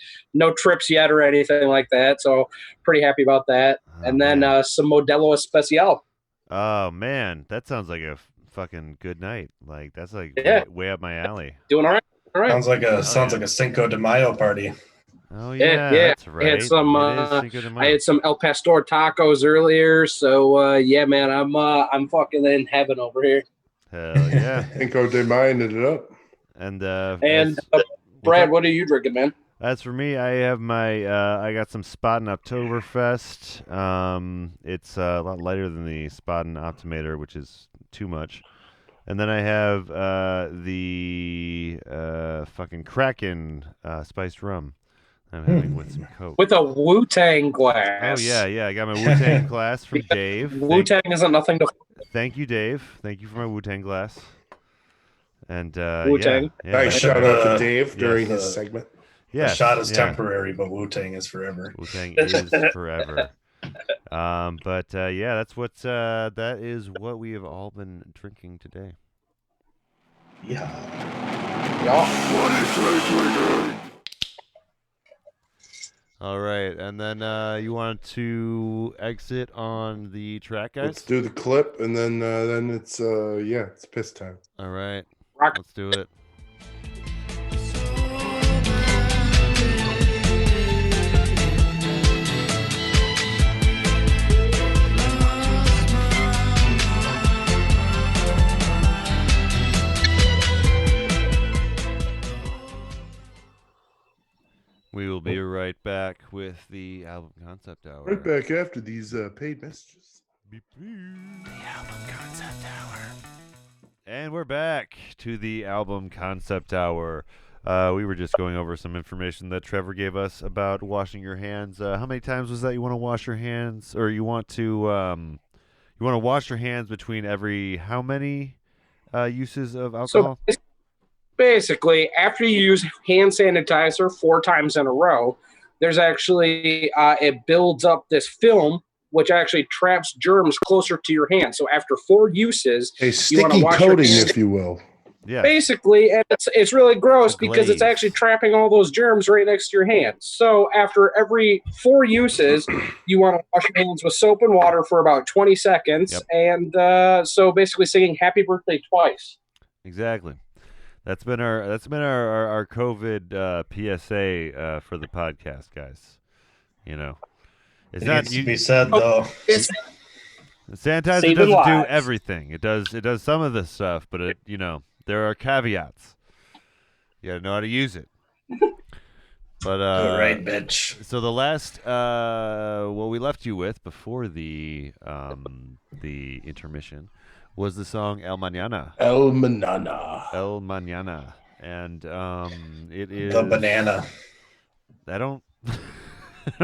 trips yet or anything like that. So pretty happy about that. And then some Modelo Especial.
Oh man, that sounds like a fucking good night. Like that's like way up my alley.
Doing all right. All right.
Sounds like a Cinco de Mayo party.
Oh yeah, that's right.
I had some. I had some El Pastor tacos earlier, so yeah, man, I'm fucking in heaven over here.
Hell yeah.
Cinco de Mayo it up.
And
Brad, what are you drinking, man?
As for me, I have my I got some Spaten Oktoberfest. It's a lot lighter than the Spaten Optimator, which is too much. And then I have the fucking Kraken spiced rum. I'm having with some Coke.
With a Wu-Tang glass.
Oh yeah. I got my Wu-Tang glass from Dave.
Wu-Tang isn't nothing to.
Thank you, Dave. Thank you for my Wu-Tang glass. And
Wu-Tang.
Yeah.
Nice shout out to Dave during his segment.
Yeah,
the shot is temporary, but Wu-Tang is forever.
Wu-Tang is forever. But that's that is what we have all been drinking today.
Yeah.
All right, and then you want to exit on the track, guys?
Let's do the clip, and then it's it's piss time.
All right,
Rock.
Let's do it. We will be right back with the album concept hour.
Right back after these paid messages.
The album concept hour. And we're back to the album concept hour. We were just going over some information that Trevor gave us about washing your hands. How many times was that you want to wash your hands, or you want to wash your hands between every how many uses of alcohol?
So basically, after you use hand sanitizer 4 times in a row, there's actually it builds up this film which actually traps germs closer to your hand. So after 4 uses,
a sticky coating, if you will.
Yeah.
Basically, and it's really gross because it's actually trapping all those germs right next to your hands. So after every 4 uses, you want to wash your hands with soap and water for about 20 seconds. Yep. And so basically singing happy birthday twice.
Exactly. That's been our COVID PSA for the podcast, guys. You know, it's not
to be said though.
Sanitizer doesn't do everything. It does some of this stuff, but there are caveats. You gotta know how to use it. But
right, bitch.
So the last what we left you with before the intermission was the song El Mañana.
El Mañana.
El Mañana. And it is
the banana.
I don't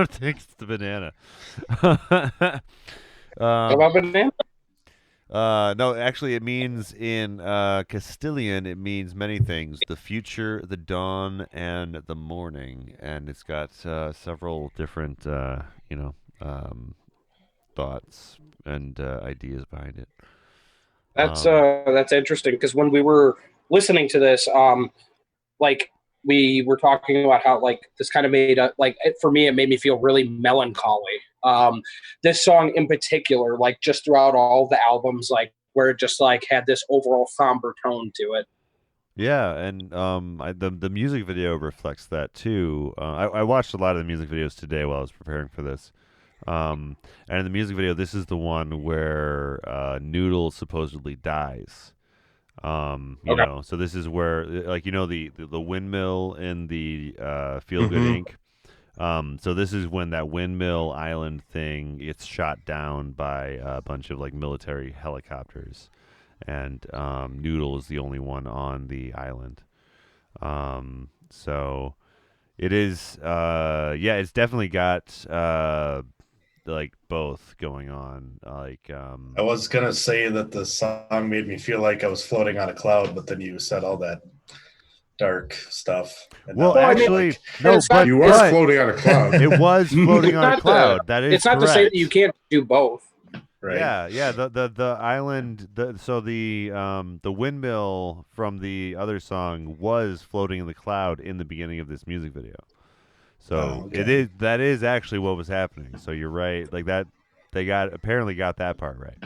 think it's the banana.
About banana?
No, actually it means in Castilian it means many things. The future, the dawn, and the morning. And it's got several different thoughts and ideas behind it.
That's interesting because when we were listening to this, we were talking about how this kind of made for me it made me feel really melancholy. This song in particular, just throughout all the albums, where it just had this overall somber tone to it.
Yeah, and the music video reflects that too. I watched a lot of the music videos today while I was preparing for this. And in the music video, this is the one where Noodle supposedly dies. You know, so this is where, the windmill in the Feel Good Inc. So this is when that windmill island thing gets shot down by a bunch of military helicopters, and Noodle is the only one on the island. So it is, it's definitely got both going on.
I was gonna say that the song made me feel like I was floating on a cloud, but then you said all that dark stuff.
Well, actually, no, but
you were floating on a cloud.
It was floating on a cloud. That is
it's not
correct.
to say that you can't do both.
Right.
Yeah. The island. The windmill from the other song was floating in the cloud in the beginning of this music video. So that is actually what was happening. So you're right. That they apparently got that part right.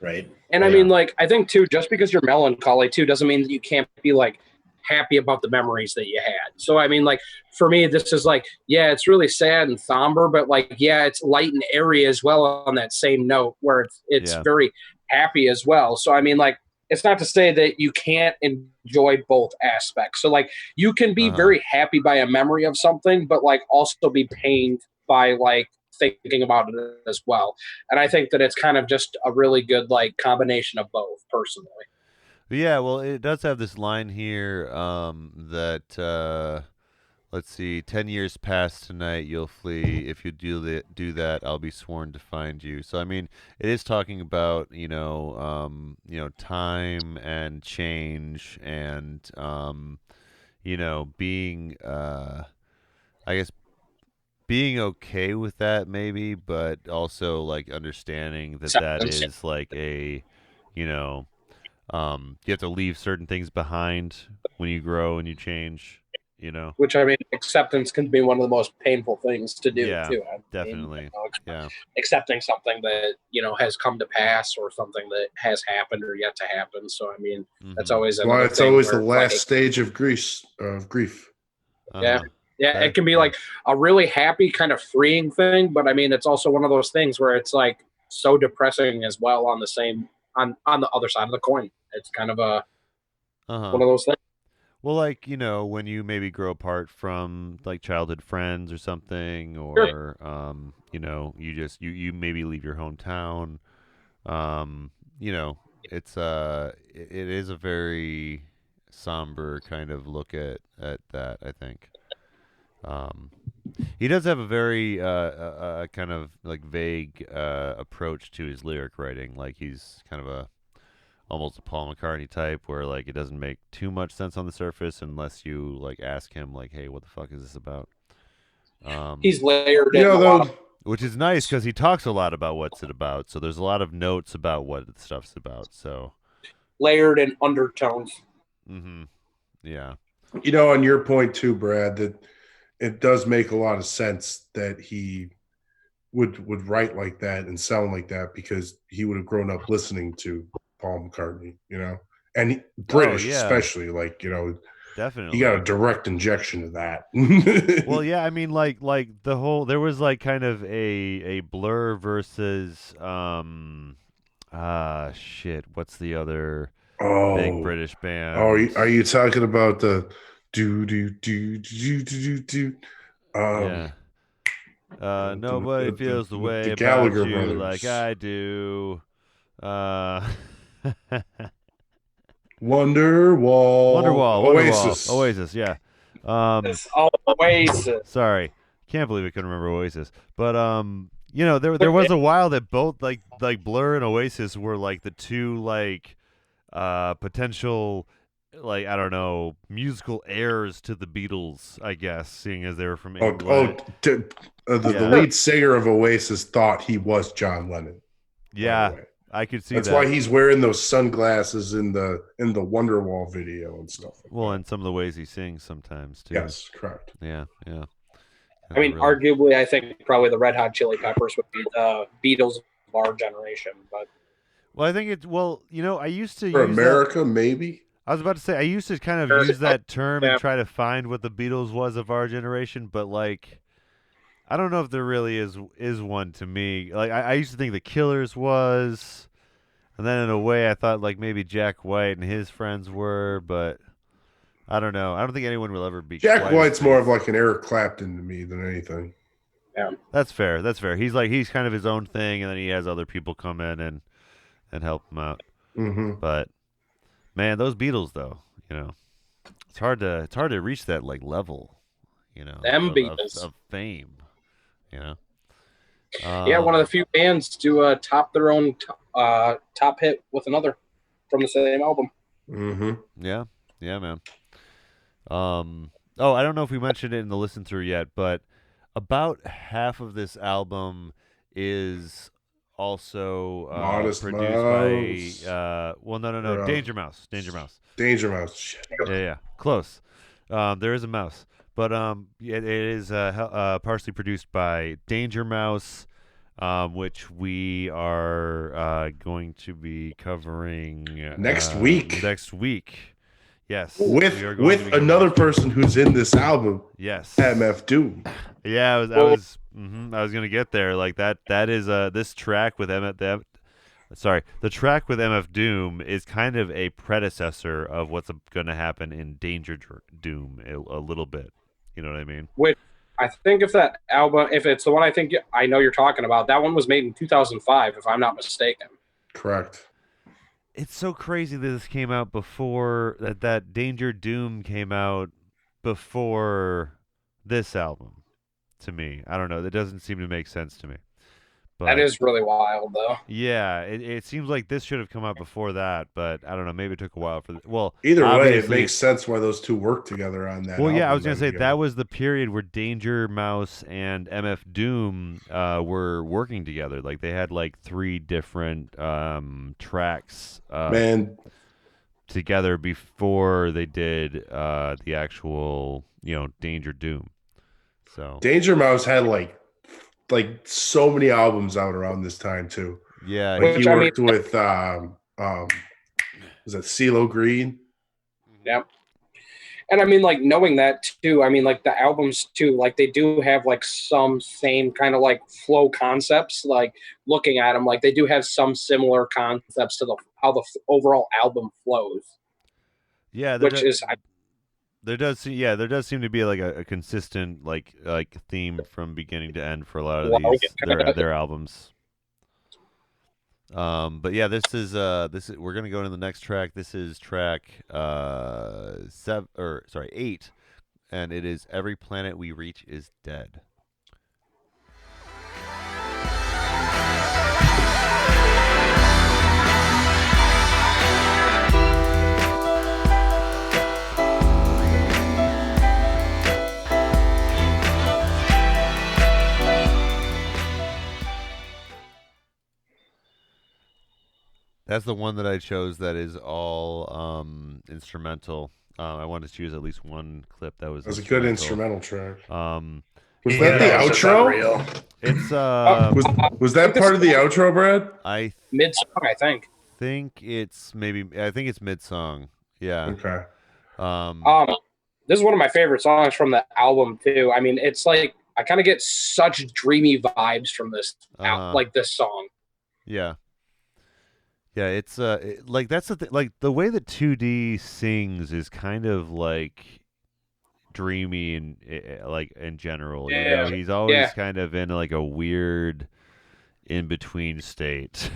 right?
And I mean, like, I think too, just because you're melancholy too doesn't mean that you can't be like happy about the memories that you had. So I mean, like, for me, this is like, yeah, it's really sad and somber, but like, yeah, it's light and airy as well on that same note where it's very happy as well. So I mean, like, it's not to say that you can't enjoy both aspects. So like, you can be very happy by a memory of something, but like also be pained by like thinking about it as well. And I think that it's kind of just a really good like combination of both, personally.
Yeah, well, it does have this line here that let's see, 10 years past tonight, you'll flee. If you do that, I'll be sworn to find you. So I mean, it is talking about time and change and being I guess being okay with that maybe, but also like understanding that is like a you have to leave certain things behind when you grow and you change,
Which, I mean, acceptance can be one of the most painful things to do, too. I mean,
definitely.
Accepting something that, has come to pass or something that has happened or yet to happen. So, I mean, that's always
well, it's always the last stage of grief.
Yeah. Yeah, it can be like a really happy kind of freeing thing, but I mean, it's also one of those things where it's like so depressing as well on the same on the other side of the coin. It's kind of one of those things.
Well, like, when you maybe grow apart from like childhood friends or something, or you maybe leave your hometown. It is a very somber kind of look at that, I think. He does have a very kind of like vague approach to his lyric writing. Like he's kind of almost a Paul McCartney type, where like it doesn't make too much sense on the surface unless you like ask him like, "Hey, what the fuck is this about?"
He's layered,
which is nice because he talks a lot about what's it about. So there's a lot of notes about what the stuff's about. So
layered in undertones.
Mm-hmm. Yeah.
On your point too, Brad, that it does make a lot of sense that he would write like that and sound like that because he would have grown up listening to Paul McCartney, and British especially, like,
definitely
he got a direct injection of that.
Well, yeah, I mean, like the whole, there was like kind of a Blur versus what's the other big British band?
Oh, are you talking about the do?
Yeah. Nobody feels the way about
Gallagher
you
brothers.
like I do.
Wonderwall.
Oasis, yeah.
Oasis.
Sorry, can't believe I couldn't remember Oasis. But there was a while that both like Blur and Oasis were like the two like potential, like, I don't know, musical heirs to the Beatles, I guess, seeing as they were from England.
The lead singer of Oasis thought he was John Lennon.
Yeah, I could see
That's
that.
why he's wearing those sunglasses in the Wonderwall video and stuff.
And some of the ways he sings sometimes too.
Yes, correct.
Yeah.
I mean, arguably, I think probably the Red Hot Chili Peppers would be the Beatles of our generation. But
I think it's I used to
for
use
America,
that,
maybe.
I was about to say I used to kind of use that term and try to find what the Beatles was of our generation, but like, I don't know if there really is one to me. Like I used to think the Killers was, and then in a way I thought like maybe Jack White and his friends were, but I don't know. I don't think anyone will ever be.
Jack White's more of like an Eric Clapton to me than anything.
Yeah,
that's fair. He's kind of his own thing, and then he has other people come in and help him out.
Mm-hmm.
But man, those Beatles though, it's hard to reach that like level, of fame.
Yeah, one of the few bands to top their own top hit with another from the same album.
Mm-hmm.
Yeah, man. I don't know if we mentioned it in the listen through yet, but about half of this album is also produced by no, Danger Mouse.
Shit.
Yeah, close. There is a mouse. But it is partially produced by Danger Mouse, which we are going to be covering
Next week.
Next week, yes,
with
we are going to be covering
another person who's in this album,
yes,
MF Doom.
Yeah, I was gonna get there. Like that is this track with the track with MF Doom is kind of a predecessor of what's going to happen in Danger Doom a little bit. You know what I mean?
Which I think if that album, if it's the one I know you're talking about, that one was made in 2005, if I'm not mistaken.
Correct.
It's so crazy that this came out before that Danger Doom came out before this album. To me, I don't know. That doesn't seem to make sense to me. But
that is really wild, though.
Yeah, it seems like this should have come out before that, but I don't know. Maybe it took a while for.
Either way, it makes sense why those two work together on that.
Well, yeah, I was
gonna
say that was the period where Danger Mouse and MF Doom were working together. Like they had like 3 different tracks together before they did the actual Danger Doom. So
Danger Mouse had like so many albums out around this time too.
Yeah,
like he worked with was that CeeLo Green?
Yep. And I mean, like knowing that too, I mean, like the albums too, like they do have like some same kind of like flow concepts. Like looking at them, like they do have some similar concepts to how the overall album flows.
Yeah, there does seem to be like a consistent like theme from beginning to end for a lot of their albums. But yeah, this is we're gonna go into the next track. This is track 8, and it is Every Planet We Reach Is Dead. That's the one that I chose that is all instrumental. I wanted to choose at least one clip that was
a good instrumental track. Was
that
the outro?
It's
was that part of the outro, Brad?
Mid-song, I think.
I think it's mid-song. Yeah.
Okay.
This is one of my favorite songs from the album too. I mean, it's like I kind of get such dreamy vibes from this like this song.
Yeah. Yeah, it's like that's the like the way that 2D sings is kind of like dreamy and like in general.
Yeah.
He's always kind of in like a weird in between state.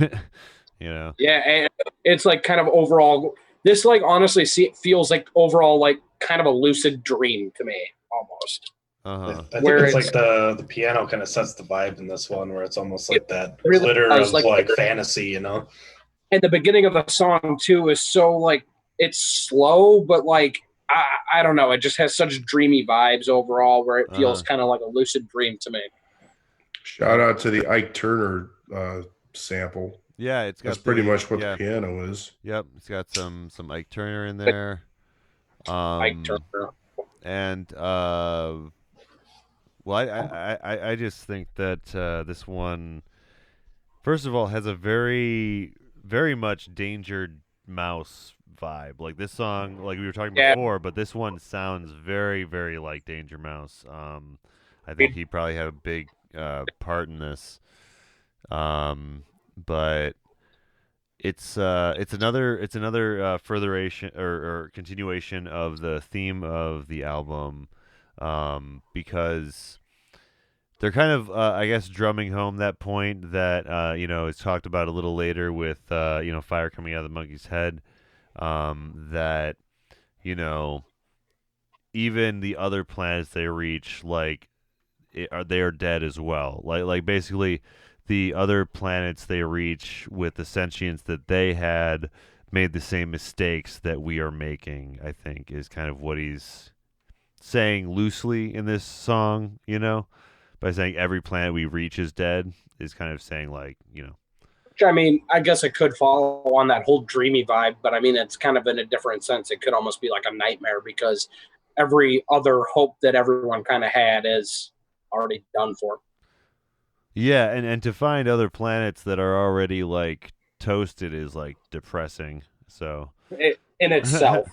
Yeah, and
it's like kind of overall. This like honestly feels like overall like kind of a lucid dream to me almost.
Uh-huh.
I think it's like the piano kind of sets the vibe in this one, where it's almost like that
really
glitter of like fantasy,
And the beginning of the song too is so like it's slow, but like I don't know, it just has such dreamy vibes overall, where it feels kind of like a lucid dream to me.
Shout out to the Ike Turner sample.
Yeah, that's
pretty much what the piano is.
Yep, it's got some Ike Turner in there.
Ike Turner.
And well, I just think that this one, first of all, has a very very much Danger Mouse vibe. Like this song, like we were talking before, but this one sounds very, very like Danger Mouse. I think he probably had a big part in this. But it's another furtheration or continuation of the theme of the album, because they're kind of, I guess, drumming home that point that, it's talked about a little later with, fire coming out of the monkey's head, that, even the other planets they reach, like, they are dead as well. Like basically, the other planets they reach with the sentience that they had made the same mistakes that we are making, I think, is kind of what he's saying loosely in this song, by saying every planet we reach is dead, is kind of saying like,
Which, I mean, I guess it could follow on that whole dreamy vibe, but I mean, it's kind of in a different sense. It could almost be like a nightmare because every other hope that everyone kind of had is already done for.
Yeah, and to find other planets that are already like toasted is like depressing. So
in itself,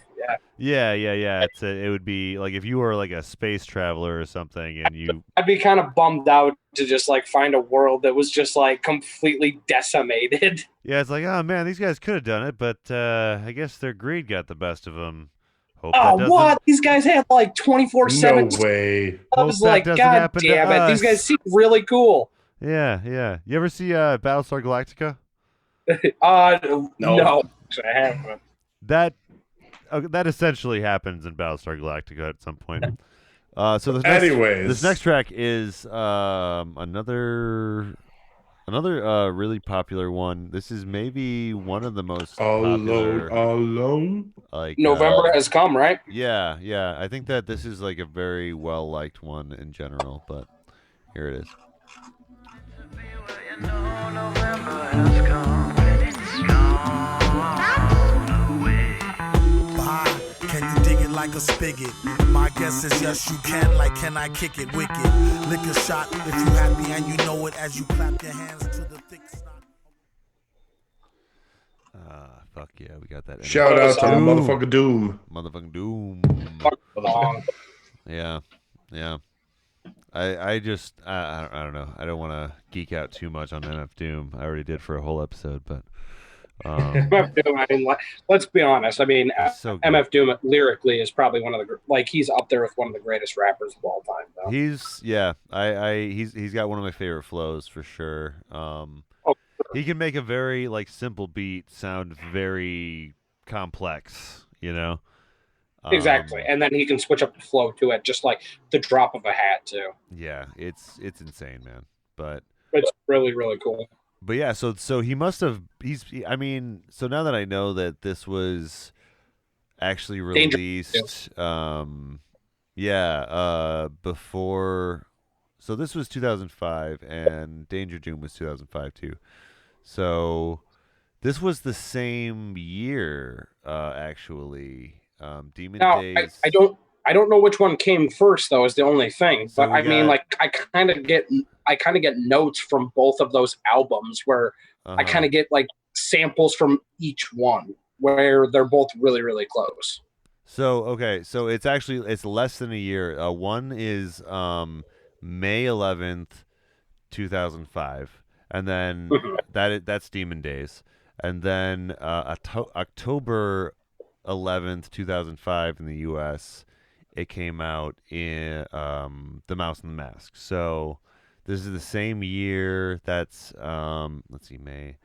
yeah.
yeah. It would be like if you were like a space traveler or something, and you.
I'd be kind of bummed out to just like find a world that was just like completely decimated.
Yeah, it's like, oh man, these guys could have done it, but I guess their greed got the best of them. Hope
Oh, what? These guys had like 24/7.
No way.
I was like, God damn it! These guys seem really cool.
Yeah. You ever see Battlestar Galactica?
No, I haven't.
That essentially happens in Battlestar Galactica at some point. So this next track is another really popular one. This is maybe one of the most popular.
Alone.
Like
November has come, right?
Yeah. I think that this is like a very well liked one in general, but here it is.
Can you dig it like a spigot? My guess is yes, you can. Like, can I kick it wicked? Lick a shot if you happy and you know it as you clap your hands to the thick snot.
Fuck yeah, we got that.
Shout out to motherfucking Doom.
Motherfucking Doom.
Fuck long.
Yeah. I don't know. I don't want to geek out too much on MF Doom. I already did for a whole episode, but
MF Doom, I mean, let's be honest. I mean,
so
MF Doom lyrically is probably one of the he's up there with one of the greatest rappers of all time. Though.
He's got one of my favorite flows for sure. He can make a very like simple beat sound very complex, you know.
Exactly, and then he can switch up the flow to it, just like the drop of a hat too.
Yeah, it's insane, man. But
it's really, really cool.
But yeah, so he must have. So now that I know that this was actually released, before. So this was 2005, and Danger Doom was 2005 too. So this was the same year, actually. Demon Days.
I don't know which one came first though. Is the only thing. But I mean, like I kind of get notes from both of those albums where I kind of get like samples from each one where they're both really, really close.
So it's less than a year. One is May 11th, 2005, and then that's Demon Days, and then October 11th, 2005 in the U.S. It came out in The Mouse and the Mask. So this is the same year. That's let's see, May,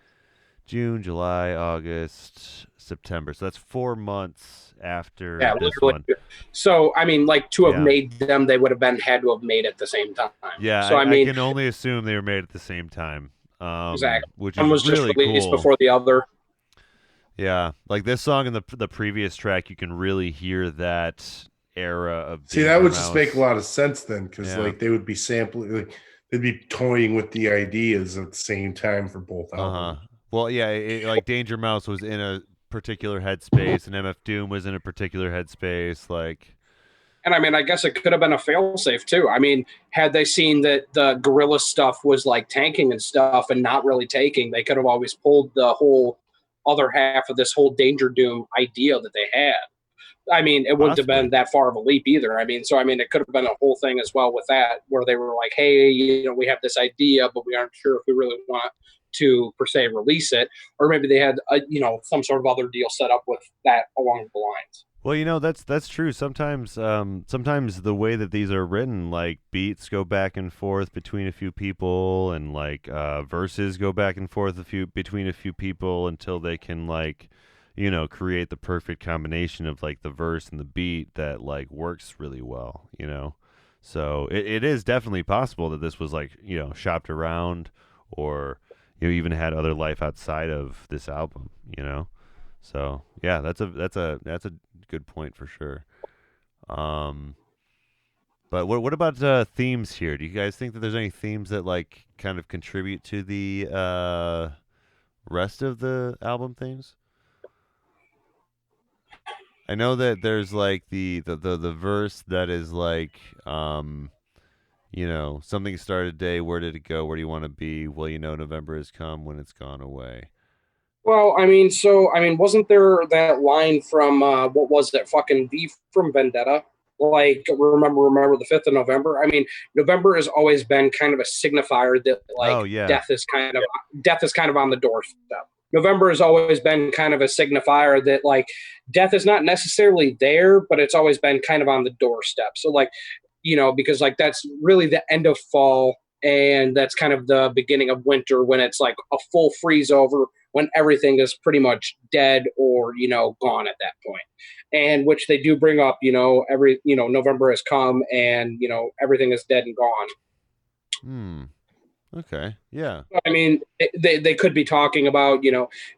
June, July, August, September. So that's 4 months after this one.
So I mean, like to have made them, they would have had to have made at the same time.
Yeah,
so I mean,
I can only assume they were made at the same time.
Exactly.
Which
one was
really
just released
cool.
before the other.
Yeah, like this song and the previous track, you can really hear that era of.
See, that would just make a lot of sense then, because like they would be sampling, like, they'd be toying with the ideas at the same time for both albums.
Well, yeah, like Danger Mouse was in a particular headspace, and MF Doom was in a particular headspace, like.
And I mean, I guess it could have been a failsafe too. I mean, had they seen that the Gorillaz stuff was like tanking and stuff and not really taking, they could have always pulled the whole other half of this whole Danger Doom idea that they had. I mean, it wouldn't have been that far of a leap either. I mean, it could have been a whole thing as well with that, where they were like, hey, we have this idea, but we aren't sure if we really want to per se release it. Or maybe they had, some sort of other deal set up with that along the lines.
Well, that's true. Sometimes the way that these are written, like beats go back and forth between a few people, and like verses go back and forth between a few people until they can create the perfect combination of like the verse and the beat that like works really well. So it is definitely possible that this was like shopped around, or even had other life outside of this album. So yeah, that's a good point for sure. But what about themes here? Do you guys think that there's any themes that like kind of contribute to the rest of the album themes? I know that there's like the verse that is like something started today. Where did it go? Where do you want to be? Well, November has come when it's gone away.
Well, wasn't there that line from what was that fucking V from Vendetta? Like, remember the 5th of November. I mean, November has always been kind of a signifier that death is kind of on the doorstep. November has always been kind of a signifier that like death is not necessarily there, but it's always been kind of on the doorstep. So like, because like that's really the end of fall, and that's kind of the beginning of winter when it's like a full freeze over, when everything is pretty much dead or, gone at that point. And which they do bring up, November has come and, everything is dead and gone.
Okay. Yeah.
I mean, they could be talking about,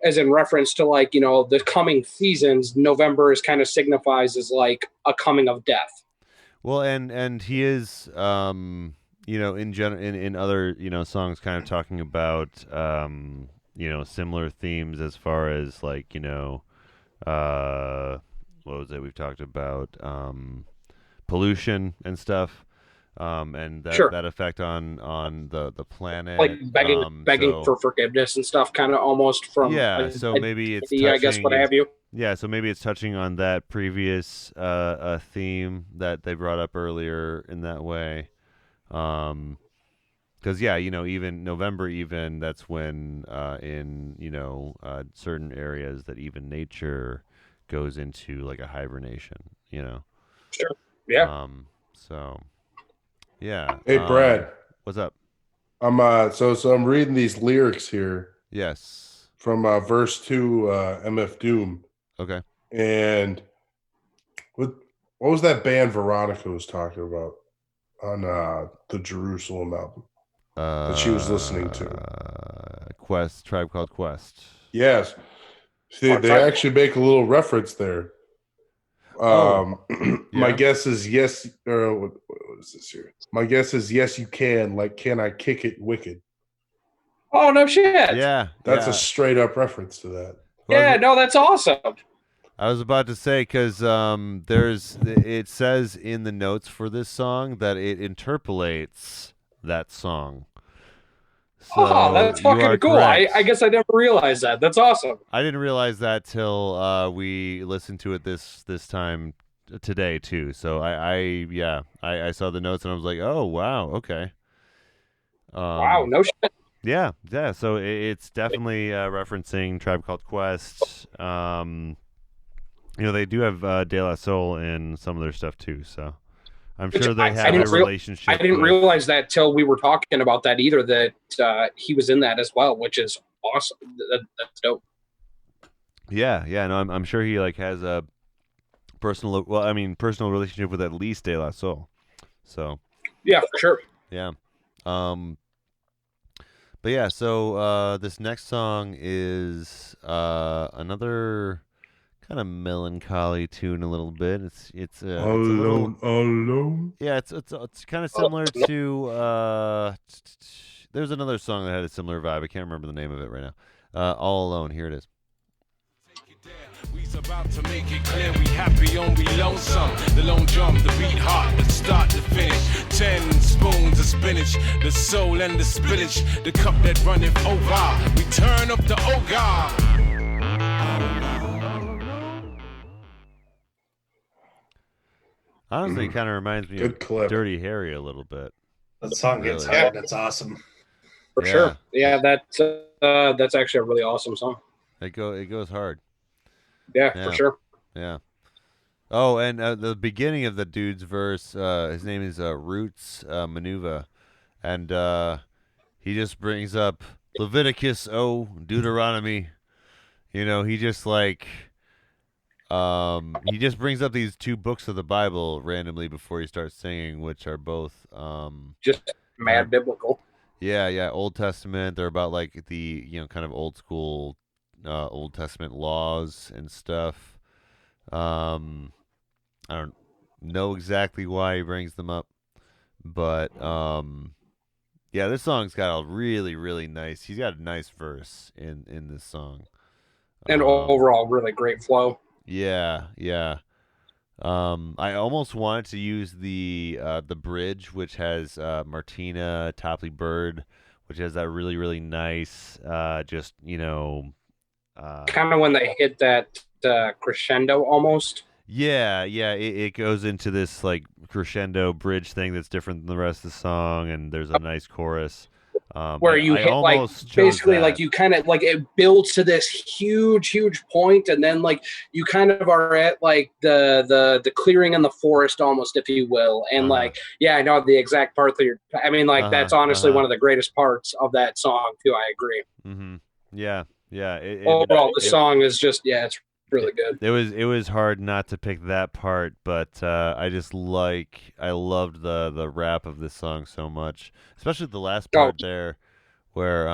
as in reference to like, the coming seasons, November is kind of signifies as like a coming of death.
Well, and he is, in other, songs kind of talking about, similar themes as far as like, what was it? We've talked about pollution and stuff, and that effect on the planet,
like begging for forgiveness and stuff, kind of almost from
so maybe it's touching,
I guess what have you.
Yeah, so maybe it's touching on that previous theme that they brought up earlier in that way, because even November, that's when in certain areas that even nature goes into like a hibernation,
Sure. Yeah.
So yeah.
Hey Brad,
what's up?
I'm so I'm reading these lyrics here.
Yes.
From verse 2, MF Doom.
Okay.
And what was that band Veronica was talking about on the Jerusalem album that she was listening to?
Tribe Called Quest.
Yes. See, they actually make a little reference there. My guess is yes. What is this here? My guess is yes, you can. Like, can I kick it wicked?
Oh, no shit.
Yeah.
That's a straight up reference to that.
Yeah, no, that's awesome.
I was about to say, because it says in the notes for this song that it interpolates that song. So
that's fucking cool. I guess I never realized that. That's awesome.
I didn't realize that till we listened to it this time today too. So I saw the notes and I was like, oh wow, okay.
Wow, no shit.
Yeah. So it's definitely referencing Tribe Called Quest. They do have De La Soul in some of their stuff too. So I'm sure they have a relationship.
I didn't realize that till we were talking about that either, that he was in that as well, which is awesome. That's dope.
Yeah. No, I'm sure he like has a personal relationship with at least De La Soul. So
yeah, for sure.
Yeah. But yeah, so this next song is another kind of melancholy tune a little bit. It's
alone.
Yeah, it's kind of similar to there's another song that had a similar vibe. I can't remember the name of it right now. All Alone. Here it is.
We's about to make it clear we happy on we lonesome. The lone drum, the beat hot, the start to finish. 10 spoons of spinach, the soul and the spinach, the cup that runneth over. We turn up the ogre.
Honestly, it kind of reminds me of Dirty Harry a little bit.
That song gets hard. That's awesome.
For sure. Yeah, that's actually a really awesome song.
It goes hard.
Yeah, for sure.
Yeah. Oh, and the beginning of the dude's verse, his name is Roots Manuva, and he just brings up Leviticus, Deuteronomy. He just like he just brings up these two books of the Bible randomly before he starts singing, which are both
just mad biblical.
Yeah, Old Testament. They're about like the kind of old school Old Testament laws and stuff. I don't know exactly why he brings them up, but yeah, this song's got a really, really nice. He's got a nice verse in this song,
and overall really great flow.
Yeah. I almost wanted to use the bridge, which has Martina Topley Bird, which has that really really nice, just
kind of when they hit that crescendo almost.
Yeah, it goes into this like crescendo bridge thing that's different than the rest of the song, and there's a nice chorus.
Where you hit like basically like you kind of like it builds to this huge point, and then like you kind of are at like the clearing in the forest almost, if you will, and like I know the exact part that I mean like that's honestly one of the greatest parts of that song too. I agree.
Mm-hmm. Yeah.
Overall, the song is just it's really good.
It was hard not to pick that part, but I loved the rap of this song so much, especially the last part there, where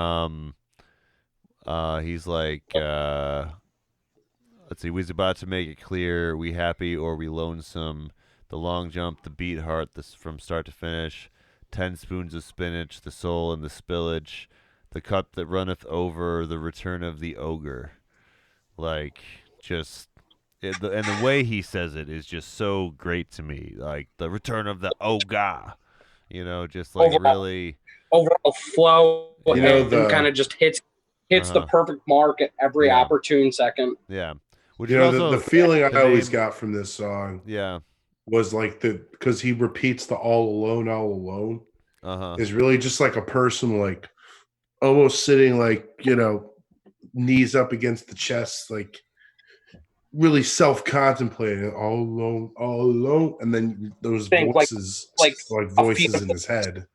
he's like, let's see, we's about to make it clear, we happy or we lonesome, the long jump, the beat heart, this from start to finish, 10 spoons of spinach, the soul and the spillage, the cup that runneth over, the return of the ogre, like. Just and the way he says it is just so great to me, like the return of the ogre, just like really
overall flow, kind of just hits the perfect mark at every opportune second.
Yeah, which
the feeling I always got from this song, was like because he repeats the all alone, is really just like a person like almost sitting like knees up against the chest, like. Really self-contemplating, all alone, and then those voices, like voices in his head,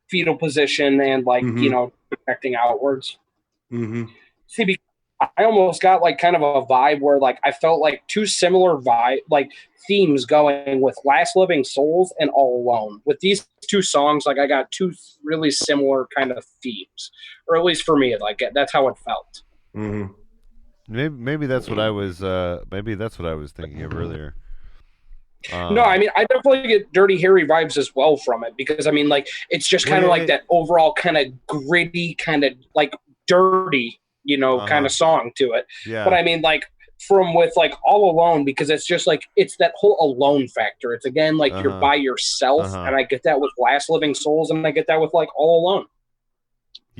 fetal position, and like projecting outwards.
Mm-hmm.
See, because I almost got like kind of a vibe where like I felt like two similar themes going with Last Living Souls and All Alone. With these two songs, like I got two really similar kind of themes, or at least for me, like that's how it felt.
Mm-hmm.
Maybe that's what I was. Maybe that's what I was thinking of earlier.
No, I mean I definitely get Dirty Harry vibes as well from it, because I mean like it's just kind of like that overall kind of gritty, kind of like dirty, kind of song to it.
Yeah.
But I mean like from with like All Alone, because it's just like it's that whole alone factor. It's again like you're by yourself, and I get that with Last Living Souls, and I get that with like All Alone.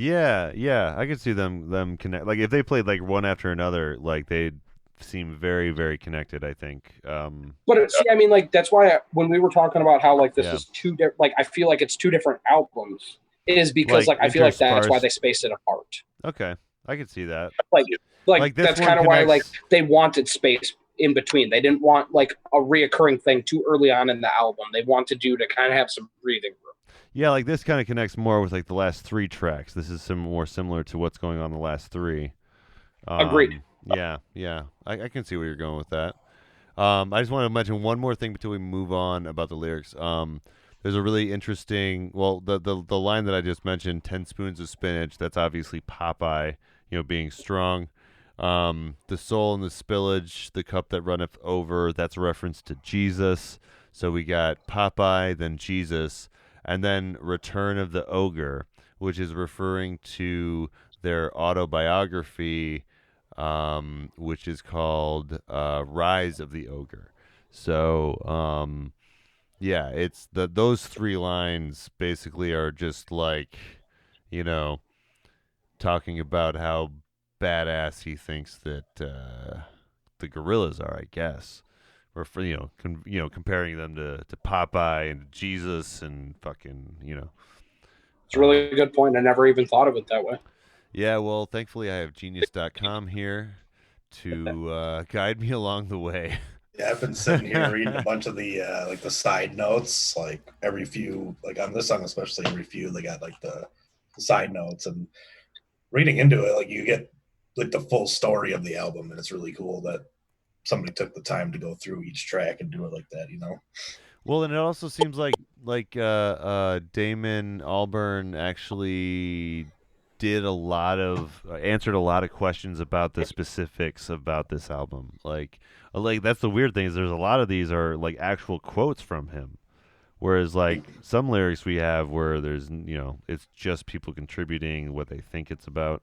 Yeah, I could see them connect. Like if they played like one after another, like they'd seem very, very connected. I think.
But see, I mean, like that's why when we were talking about how like this is two different, like I feel like it's two different albums, is because like I feel like that's why they spaced it apart.
Okay, I could see that.
Like that's kind of why like they wanted space in between. They didn't want like a reoccurring thing too early on in the album. They wanted you to kind of have some breathing room.
Yeah, like this kind of connects more with like the last three tracks. This is more similar to what's going on in the last three.
Agreed.
Yeah. I can see where you're going with that. I just want to mention one more thing before we move on about the lyrics. There's a really interesting, the line that I just mentioned, 10 spoons of spinach, that's obviously Popeye, being strong. The soul and the spillage, the cup that runneth over, that's a reference to Jesus. So we got Popeye, then Jesus, and then Return of the Ogre, which is referring to their autobiography, which is called Rise of the Ogre. So, it's those three lines basically are just like, talking about how badass he thinks that the Gorillaz are, I guess. Or for comparing them to Popeye and Jesus and fucking
It's a really good point. I never even thought of it that way.
Yeah, well, thankfully I have Genius.com here to guide me along the way.
Yeah, I've been sitting here reading a bunch of the like the side notes, like every few, like on this song especially, every few they got like the side notes, and reading into it, like you get like the full story of the album, and it's really cool that somebody took the time to go through each track and do it like that,
Well, and it also seems like Damon Albarn actually did answered a lot of questions about the specifics about this album. Like that's the weird thing, is there's a lot of these are like actual quotes from him, whereas like some lyrics we have where there's it's just people contributing what they think it's about.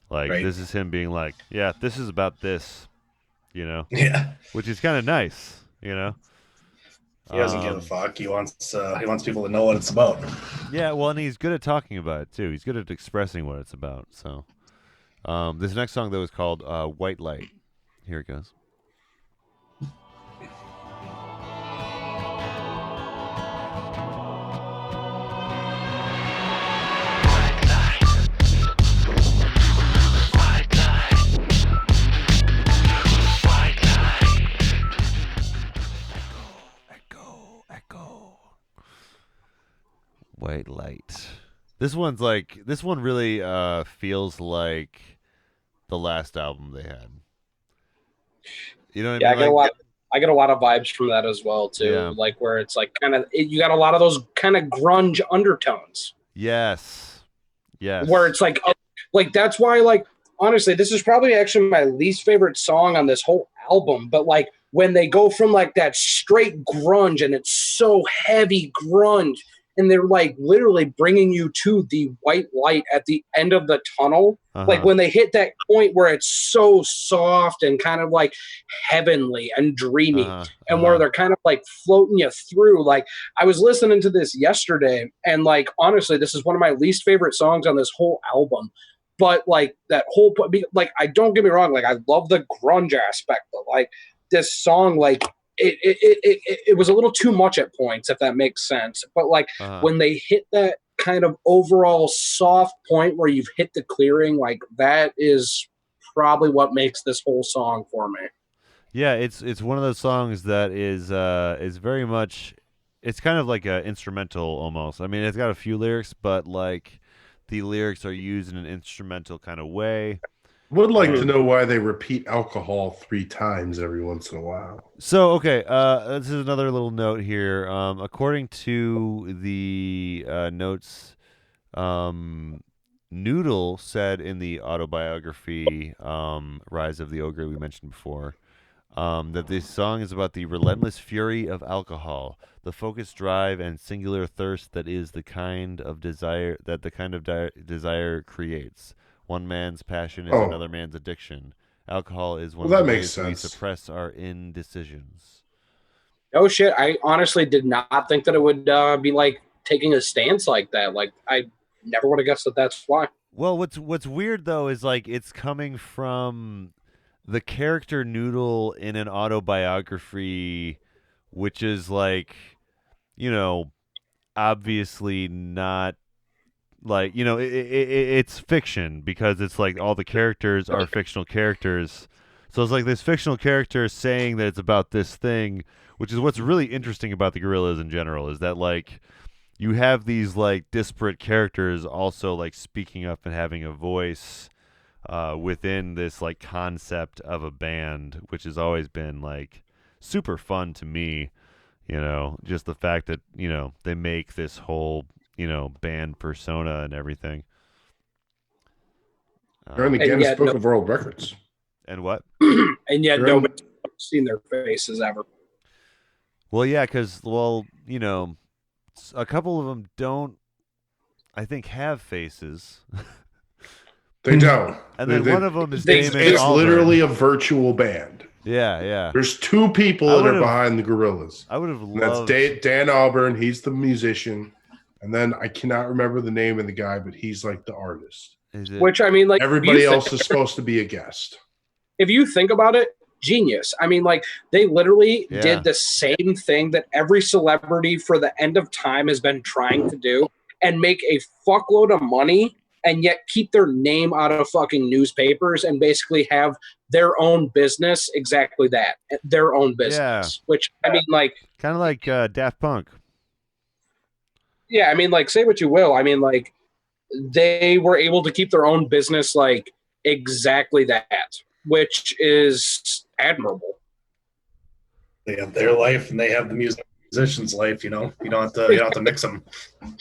Like This is him being like, yeah, this is about this.
Yeah,
which is kind of nice,
He doesn't give a fuck. He wants people to know what it's about.
Yeah, well, and he's good at talking about it too. He's good at expressing what it's about. So, this next song though is called "White Light." Here it goes. White Light. This one really feels like the last album they had. You know what I mean?
I get a lot of vibes from that as well too.
Yeah.
Like where it's like you got a lot of those kind of grunge undertones.
Yes.
Where it's like that's why, like, honestly, this is probably actually my least favorite song on this whole album. But like when they go from like that straight grunge and it's so heavy grunge, and they're like literally bringing you to the white light at the end of the tunnel. Like when they hit that point where it's so soft and kind of like heavenly and dreamy, and where they're kind of like floating you through. Like I was listening to this yesterday, and like honestly, this is one of my least favorite songs on this whole album. But like that whole, like, I don't get me wrong, like I love the grunge aspect, but like this song, like it was a little too much at points, if that makes sense. But like when they hit that kind of overall soft point where you've hit the clearing, like that is probably what makes this whole song for me.
Yeah, it's one of those songs that is very much, it's kind of like an instrumental almost. I mean, it's got a few lyrics, but like the lyrics are used in an instrumental kind of way.
Would like to know why they repeat alcohol 3 times every once in a while.
So, okay, this is another little note here. According to the notes, Noodle said in the autobiography, Rise of the Ogre we mentioned before, that this song is about the relentless fury of alcohol, the focused drive and singular thirst that is the kind of desire that desire creates. One man's passion is another man's addiction. Alcohol is one of the ways we suppress our indecisions.
Oh shit! I honestly did not think that it would be like taking a stance like that. Like I never would have guessed that that's why.
Well, what's weird though is like it's coming from the character Noodle in an autobiography, which is like, you know, obviously not. Like, you know, it's fiction because it's like all the characters are fictional characters. So it's like this fictional character saying that it's about this thing, which is what's really interesting about the Gorillaz in general, is that like you have these like disparate characters also like speaking up and having a voice within this like concept of a band, which has always been like super fun to me. You know, just the fact that, you know, they make this whole, you know, band persona and everything.
They're in the Guinness Book of World Records.
And what?
And yet nobody's seen their faces ever.
Well, yeah, because, well, you know, a couple of them don't, I think, have faces.
They don't.
And then one of them is Damon Albarn.
It's literally a virtual band.
Yeah.
There's 2 people that are behind the Gorillaz.
I would have loved...
That's Dan Albarn. He's the musician. And then I cannot remember the name of the guy, but he's like the artist.
Which, I mean, like...
Everybody else is supposed to be a guest.
If you think about it, genius. I mean, like, they literally did the same thing that every celebrity for the end of time has been trying to do and make a fuckload of money and yet keep their name out of fucking newspapers and basically have their own business, exactly that, their own business. Yeah. Which, I mean, like...
Kind of like Daft Punk.
Yeah, I mean, like, say what you will. I mean, like, they were able to keep their own business, like, exactly that, which is admirable.
They have their life and they have the musician's life, you know? You don't have to mix them.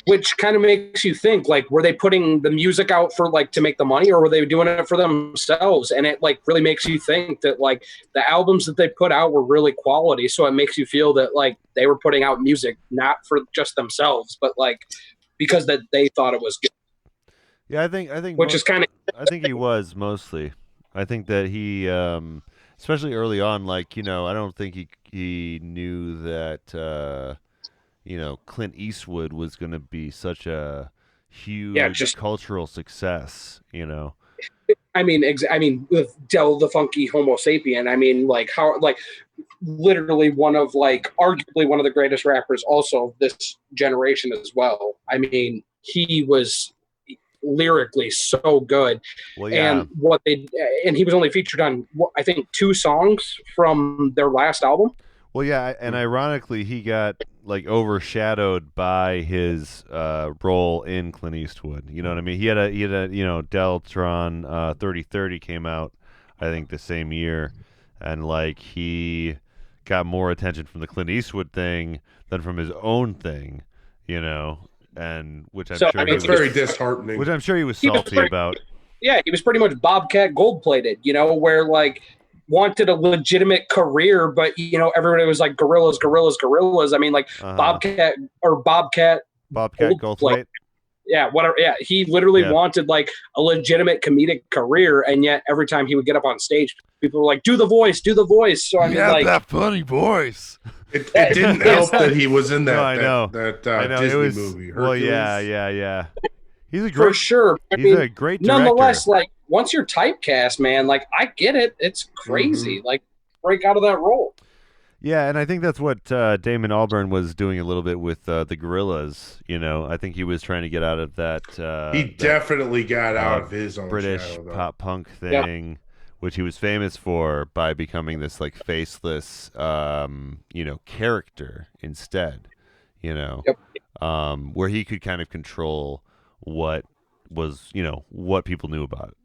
Which kind of makes you think, like, were they putting the music out for, like, to make the money, or were they doing it for themselves? And it, like, really makes you think that, like, the albums that they put out were really quality, so it makes you feel that, like, they were putting out music not for just themselves, but, like, because that they thought it was good.
Yeah, I think
which is kind of...
I think he was mostly. I think that he especially early on. Like, I don't think he knew that Clint Eastwood was going to be such a huge cultural success.
I mean, with Del the Funky Homo Sapien, I mean, like how, like, literally one of, like, arguably one of the greatest rappers also of this generation as well. I mean, he was lyrically so good.
Well, yeah.
And he was only featured on, I think, 2 songs from their last album.
Well, yeah, and ironically, he got overshadowed by his role in Clint Eastwood. You know what I mean? He had a Deltron 3030 came out, I think, the same year, and he got more attention from the Clint Eastwood thing than from his own thing, and which I'm sure
it's very disheartening.
Which I'm sure he was salty about.
Yeah, he was pretty much Bobcat gold-plated, where wanted a legitimate career, but everybody was like Gorillaz. I mean, Bobcat
Goldthwait.
Yeah, whatever. Yeah, he literally wanted a legitimate comedic career, and yet every time he would get up on stage, people were like, "Do the voice." So I mean,
that funny voice.
It didn't help that he was in that.
No, I know.
That Disney movie. Hercules.
Well, yeah. He's a great,
for sure.
He's a great director.
Nonetheless, once you're typecast, man, I get it. It's crazy.
Mm-hmm.
Break out of that role.
Yeah, and I think that's what Damon Albarn was doing a little bit with the Gorillaz. I think he was trying to get out of that.
He definitely got out of his own
British
shadow,
pop punk thing, which he was famous for by becoming this faceless, character instead. Where he could kind of control what was, what people knew about it.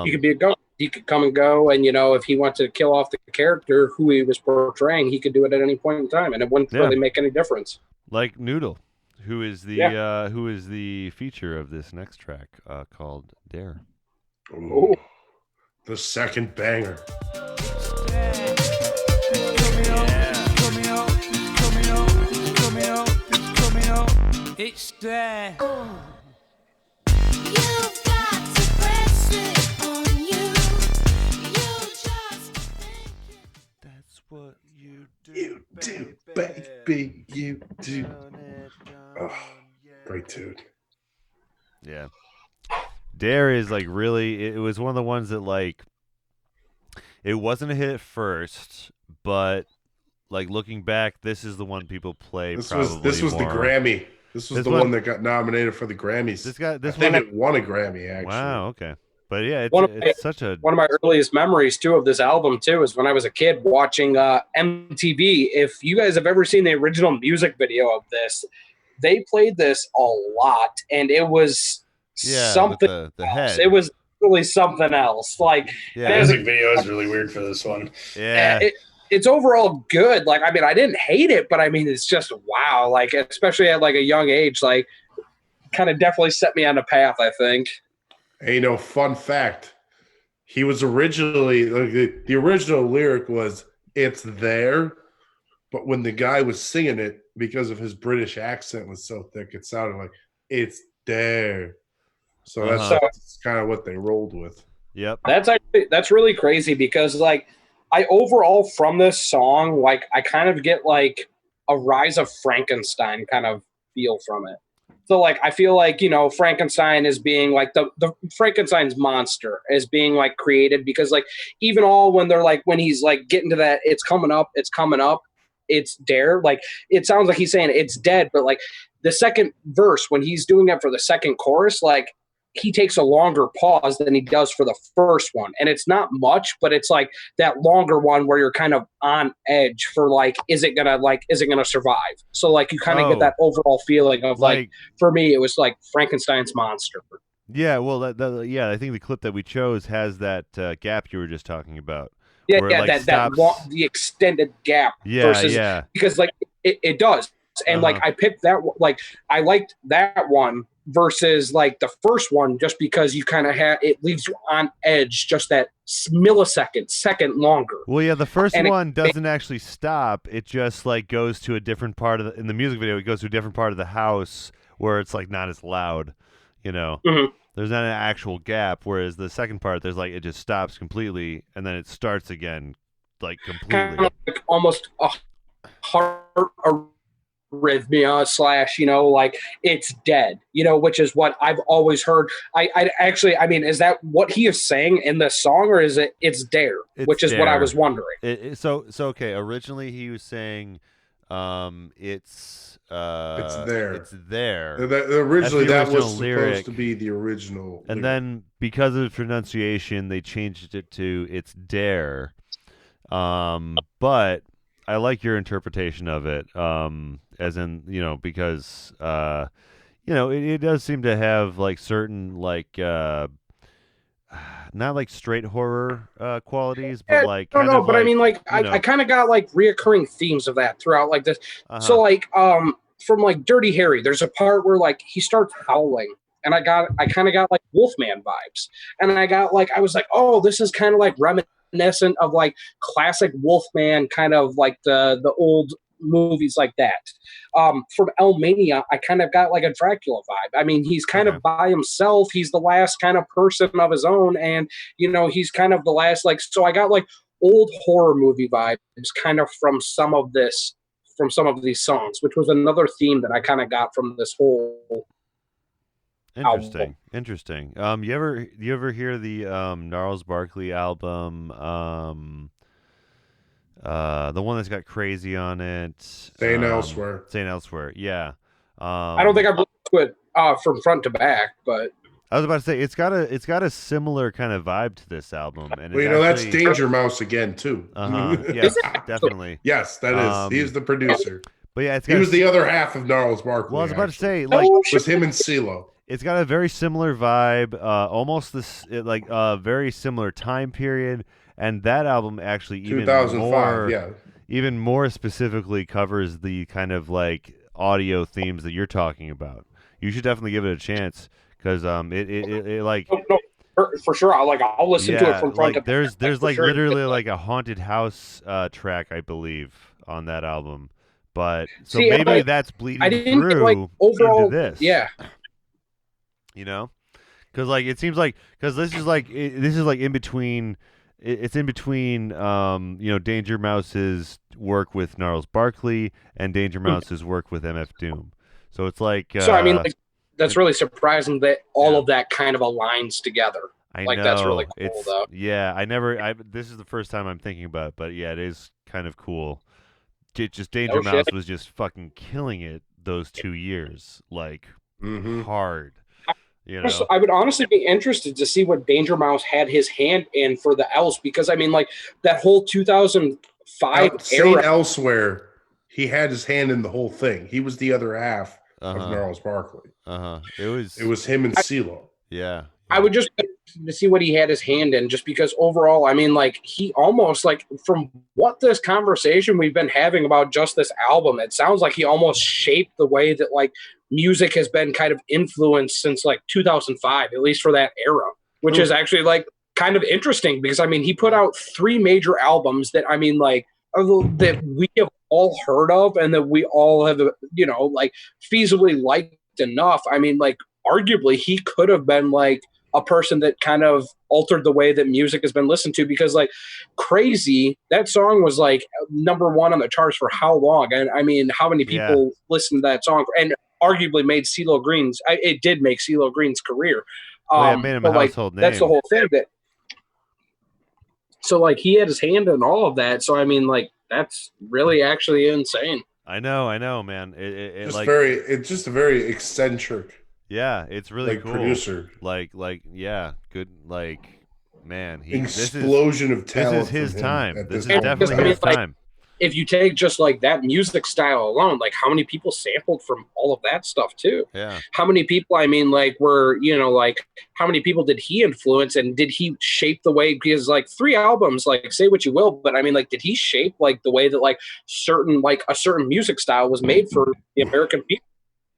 He could be a ghost. He could come and go, and if he wanted to kill off the character who he was portraying, he could do it at any point in time, and it wouldn't really make any difference.
Like Noodle, who is the feature of this next track called Dare.
Ooh, the second banger.
It's there.
You've got to press it on you. You just think
That's what you do.
You do, baby. You do. Oh, great tune.
Yeah. Dare is really, it was one of the ones that it wasn't a hit at first, but looking back, this is the one people play
This
probably
was
more.
the Grammy. This was the one that got nominated for the Grammys. I think it won a Grammy, actually.
Wow, okay. But yeah,
one of my earliest memories too of this album too is when I was a kid watching MTV. If you guys have ever seen the original music video of this, they played this a lot, and it was something.
The head.
It was really something else.
The music video is really weird for this one.
Yeah.
It's overall good. I mean, I didn't hate it, but I mean, it's just wow. Especially at a young age, kind of definitely set me on a path, I think.
Hey, fun fact. He was originally, the original lyric was, "It's there," but when the guy was singing it, because of his British accent was so thick, it sounded like, "It's there." So that's kind of what they rolled with.
Yep.
That's really crazy because I overall from this song, I kind of get a Rise of Frankenstein kind of feel from it. So I feel Frankenstein is being the Frankenstein's monster is being created because even all when they're when he's getting to that, it's coming up, it's dare. It sounds like he's saying it's dead, but the second verse when he's doing that for the second chorus, he takes a longer pause than he does for the first one. And it's not much, but it's that longer one where you're kind of on edge for is it gonna survive? So you kind of get that overall feeling of for me, it was Frankenstein's monster.
Yeah. Well, I think the clip that we chose has that gap you were just talking about.
Yeah. The extended gap.
Yeah.
Because it does. And I picked that, I liked that one versus the first one just because you kind of it leaves you on edge just that second longer.
Well, yeah, the first one doesn't actually stop. It just goes to a different part in the music video. It goes to a different part of the house where it's not as loud,
Mm-hmm.
There's not an actual gap, whereas the second part, there's like it just stops completely, and then it starts again, like
Kind
completely.
of like almost a heart arrhythmia slash, like it's dead, which is what I've always heard. I actually, I mean, is that what he is saying in this song, or is it's dare, which is what I was wondering.
So okay. Originally, he was saying, it's
there.
It's there.
Originally,
That's
that
the
was
original lyric.
supposed to be the original.
And
lyric.
then because of pronunciation, they changed it to "it's dare." But I like your interpretation of it. As in, because it does seem to have like certain like not like straight horror qualities, but like
no,
kind
no,
of
but
like,
I mean, like I kind of got like reoccurring themes of that throughout like this. So like from like Dirty Harry, there's a part where like he starts howling. And I kind of got like Wolfman vibes, and I was like, oh, this is kind of like reminiscent of like classic Wolfman, kind of like the old movies like that. From El Mania, I kind of got like a Dracula vibe. I mean, he's kind of by himself. He's the last kind of person of his own, and he's kind of the last like. So I got like old horror movie vibes, kind of from some of these songs, which was another theme that I kind of got from this whole.
Interesting. You ever hear the Gnarls Barkley album? The one that's got Crazy on it.
Saying Elsewhere.
Saying Elsewhere. Yeah.
I don't think I've listened to it from front to back, but
I was about to say it's got a similar kind of vibe to this album, and
well, that's Danger Mouse again too.
Yes, definitely.
Yes, that is. He's the producer.
But yeah,
he was the other half of Gnarls Barkley.
Well, I was about to say,
like, was him and CeeLo.
It's got a very similar vibe, almost very similar time period, and that album actually even more specifically covers the kind of like audio themes that you're talking about. You should definitely give it a chance because it like
for sure I'll listen to it from front to back.
There's like literally like a haunted house track, I believe, on that album, but so maybe that's bleeding through
overall,
into this.
Yeah.
Because like it seems like this is like in between. It's in between, Danger Mouse's work with Gnarls Barkley and Danger Mouse's work with MF Doom. So it's like.
So I mean, that's really surprising that all of that kind of aligns together.
I know.
That's really cool, though.
Yeah, this is the first time I'm thinking about it, but yeah, it is kind of cool. Just Danger Mouse was just fucking killing it those 2 years, like hard.
I would honestly be interested to see what Danger Mouse had his hand in for the else, because I mean, like that whole 2005
era. Elsewhere, he had his hand in the whole thing. He was the other half of Gnarls Barkley. It was him and CeeLo.
Yeah.
I would just to see what he had his hand in, just because overall, I mean, like he almost like from what this conversation we've been having about just this album, it sounds like he almost shaped the way that like music has been kind of influenced since like 2005, at least for that era, which is actually like kind of interesting because I mean, he put out 3 major albums that I mean, like that we have all heard of and that we all have, like feasibly liked enough. I mean, like arguably he could have been like a person that kind of altered the way that music has been listened to, because like Crazy, that song was like #1 on the charts for how long? And I mean, how many people listened to that song and arguably made CeeLo Green's, it did make CeeLo Green's career.
It made him a household name.
That's the whole thing. So like he had his hand in all of that. So I mean, like that's really actually insane.
I know, man. It's
just a very eccentric.
Yeah, it's really
like
cool.
Producer.
Like, yeah, good. Like, man,
explosion of talent.
This is his time. This is
point.
definitely his time.
If you take just like that music style alone, like how many people sampled from all of that stuff too?
Yeah.
How many people, I mean, like were, like how many people did he influence and did he shape the way? Because like 3 albums, like say what you will, but I mean, like, did he shape like the way that like a certain music style was made for the American people?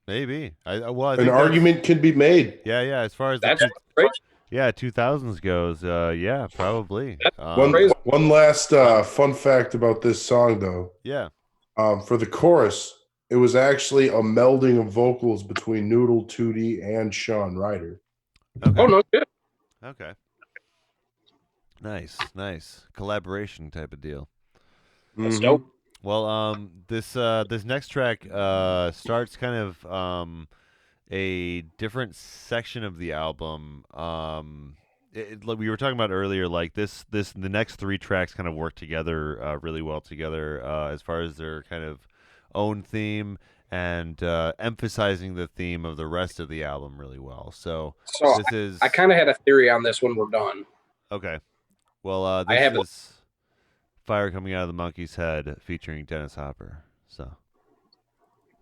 Maybe. I
an argument could be made.
Yeah. As far as
that's crazy.
Yeah, 2000s goes. Yeah, probably.
One last fun fact about this song, though.
Yeah.
For the chorus, it was actually a melding of vocals between Noodle, Tootie, and Sean Ryder.
Okay.
Oh no, good.
Okay. Nice collaboration type of deal.
That's
Mhm.
dope.
Well, this next track starts kind of a different section of the album. Like we were talking about earlier, like the next three tracks kind of work together really well together as far as their kind of own theme and emphasizing the theme of the rest of the album really well. So
So
this is
I kind of had a theory on this when we're done.
okay. Well,
I
this
have a-
is Fire Coming Out of the Monkey's Head featuring Dennis Hopper. So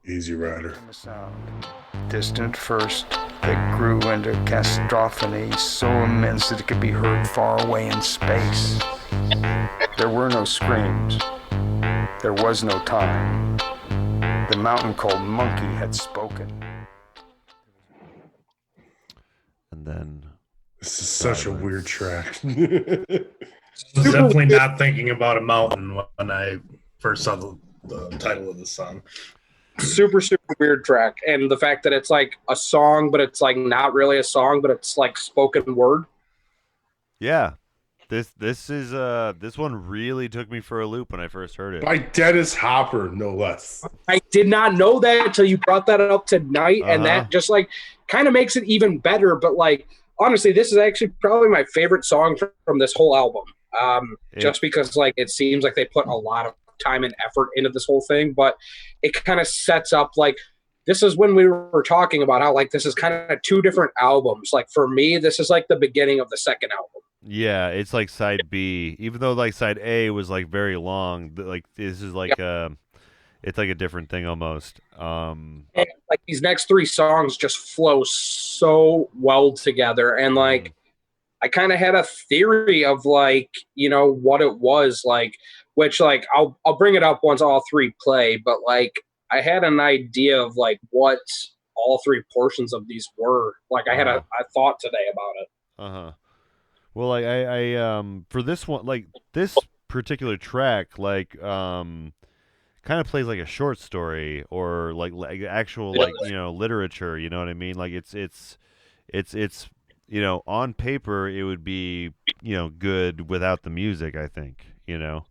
Easy Rider.
In the sound. Distant first, that grew into cacophony so immense that it could be heard far away in space. There were no screams. There was no time. The mountain called Monkey had spoken.
and then
This is such a weird track.
I was definitely not thinking about a mountain when I first saw the title of the song.
Super weird track, and the fact that it's like a song, but it's like not really a song, but it's like spoken word.
yeah, this is this one really took me for a loop when I first heard it.
By Dennis Hopper, no less.
I did not know that until you brought that up tonight, and that just like kind of makes it even better. But like honestly, this is actually probably my favorite song from this whole album. Just because like it seems like they put a lot of time and effort into this whole thing, but it kind of sets up like this is when we were talking about how like this is kind of two different albums. Like for me, this is like the beginning of the second album.
Yeah, it's like side B, even though like side A was like very long. Like this is like it's like a different thing almost.
And like these next three songs just flow so well together, and like I kind of had a theory of like, you know, what it was like, which like I'll bring it up once all three play, but like I had an idea of like what all three portions of these were. Like I had a thought today about it.
Well, like I for this one, like this particular track, like kind of plays like a short story or like actual like you know literature. You know what I mean? Like it's you know, on paper it would be, you know, good without the music, I think, you know.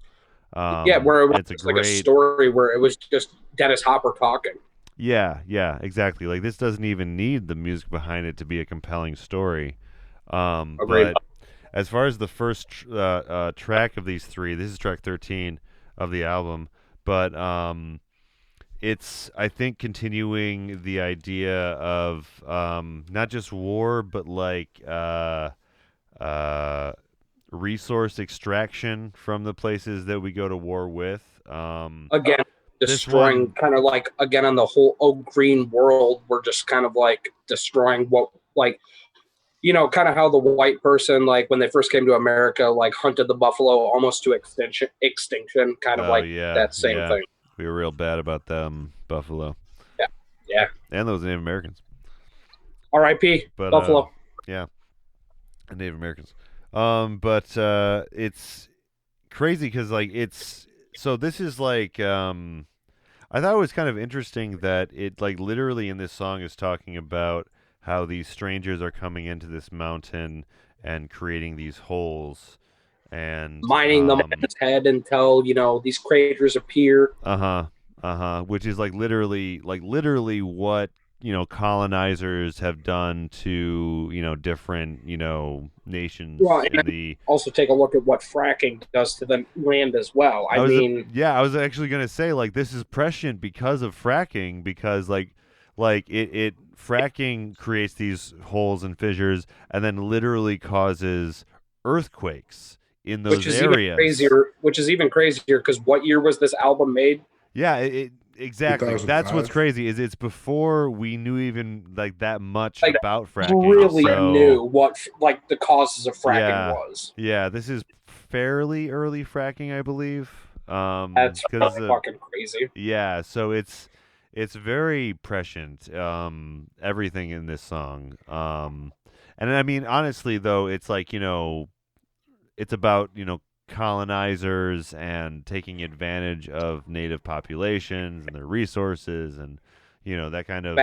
Yeah, where it was
it's a
like
great
a story where it was just Dennis Hopper talking.
Yeah, exactly. Like this doesn't even need the music behind it to be a compelling story. But as far as the first track of these three, this is track 13 of the album, but it's, I think, continuing the idea of not just war, but like resource extraction from the places that we go to war with.
Again, destroying kind of like, again, on the whole oak green world, we're just kind of like destroying what, like, you know, kind of how the white person, like when they first came to America, like hunted the buffalo almost to extinction, kind of that same thing.
We were real bad about them, buffalo.
Yeah.
And those Native Americans.
R.I.P. Buffalo.
Yeah. And Native Americans. But it's crazy because, like, it's... So this is, like... I thought it was kind of interesting that it, like, literally in this song is talking about how these strangers are coming into this mountain and creating these holes and
mining the man's head until, you know, these craters appear.
Which is like literally what, you know, colonizers have done to, you know, different, you know, nations.
Well, and also take a look at what fracking does to the land as well. I was
actually gonna say, like, this is prescient because of fracking, because like it fracking creates these holes and fissures and then literally causes earthquakes in those areas.
Which is even crazier because what year was this album made?
Yeah, exactly. That's what's crazy is it's before we knew even like that much about fracking.
Really knew what like the causes of fracking was.
Yeah, this is fairly early fracking, I believe.
That's fucking crazy.
Yeah, so it's very prescient. Everything in this song. And I mean, honestly, though, it's like, you know, it's about, you know, colonizers and taking advantage of native populations and their resources and, you know, that kind of,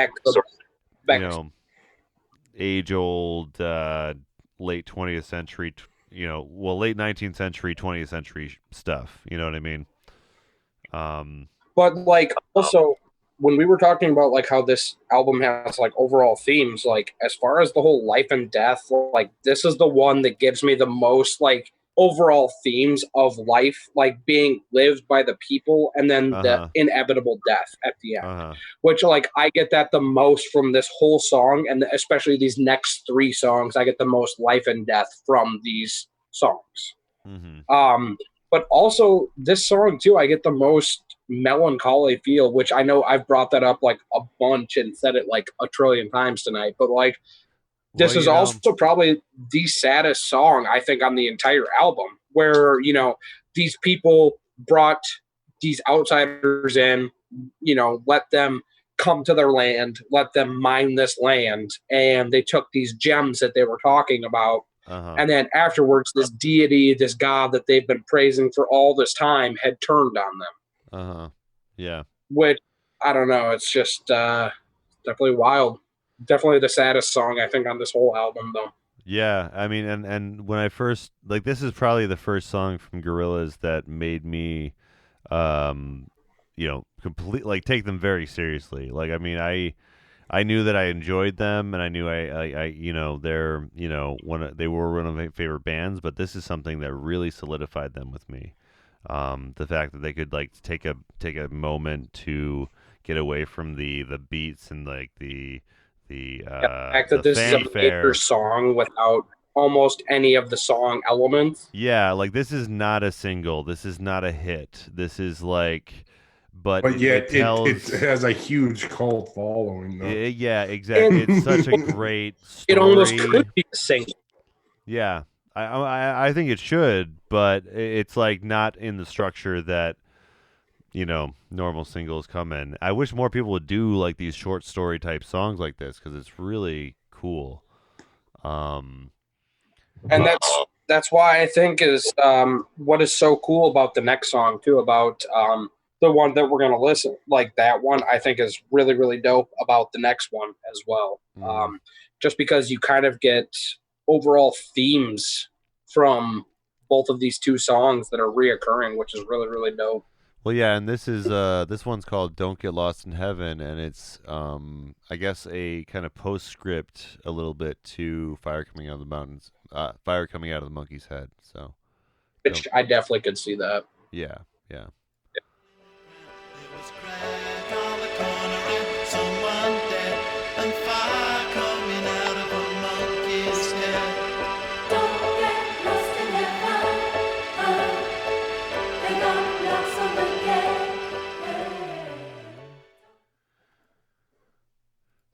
age-old late 20th century, late 19th century, 20th century stuff. You know what I mean?
But like also when we were talking about like how this album has like overall themes, like as far as the whole life and death, like this is the one that gives me the most like overall themes of life, like being lived by the people and then the inevitable death at the end, which like I get that the most from this whole song, and especially these next 3 songs, I get the most life and death from these songs. But also this song too, I get the most melancholy feel, which I know I've brought that up like a bunch and said it like a trillion times tonight, but like this is also probably the saddest song I think on the entire album, where these people brought these outsiders in, let them come to their land, let them mine this land, and they took these gems that they were talking about. And then afterwards, this deity, this god that they've been praising for all this time had turned on them.
Yeah.
Which, I don't know, it's just definitely wild. Definitely the saddest song, I think, on this whole album, though.
Yeah, I mean, and when I first, like, this is probably the first song from Gorillaz that made me, like, take them very seriously. Like, I mean, I knew that I enjoyed them, and I knew they're, they were one of my favorite bands, but this is something that really solidified them with me. The fact that they could like take a moment to get away from the beats and like the fact that
this
fanfare.
Is a major song without almost any of the song elements.
Yeah, like this is not a single. This is not a hit. This is like, but
yet it has a huge cult following. Though.
Yeah, exactly. It's such a great story.
It almost could be a single.
Yeah. I think it should, but it's like not in the structure that normal singles come in. I wish more people would do like these short story type songs like this because it's really cool.
And that's why I think is what is so cool about the next song too, about the one that we're gonna listen, like that one I think is really, really dope about the next one as well. Just because you kind of get overall themes from both of these 2 songs that are reoccurring, which is really, really dope.
Well, yeah, and this is this one's called "Don't Get Lost in Heaven," and it's I guess a kind of postscript a little bit to "Fire Coming Out of the Mountains," "Fire Coming Out of the Monkey's Head." So,
which I definitely could see that.
Yeah, yeah.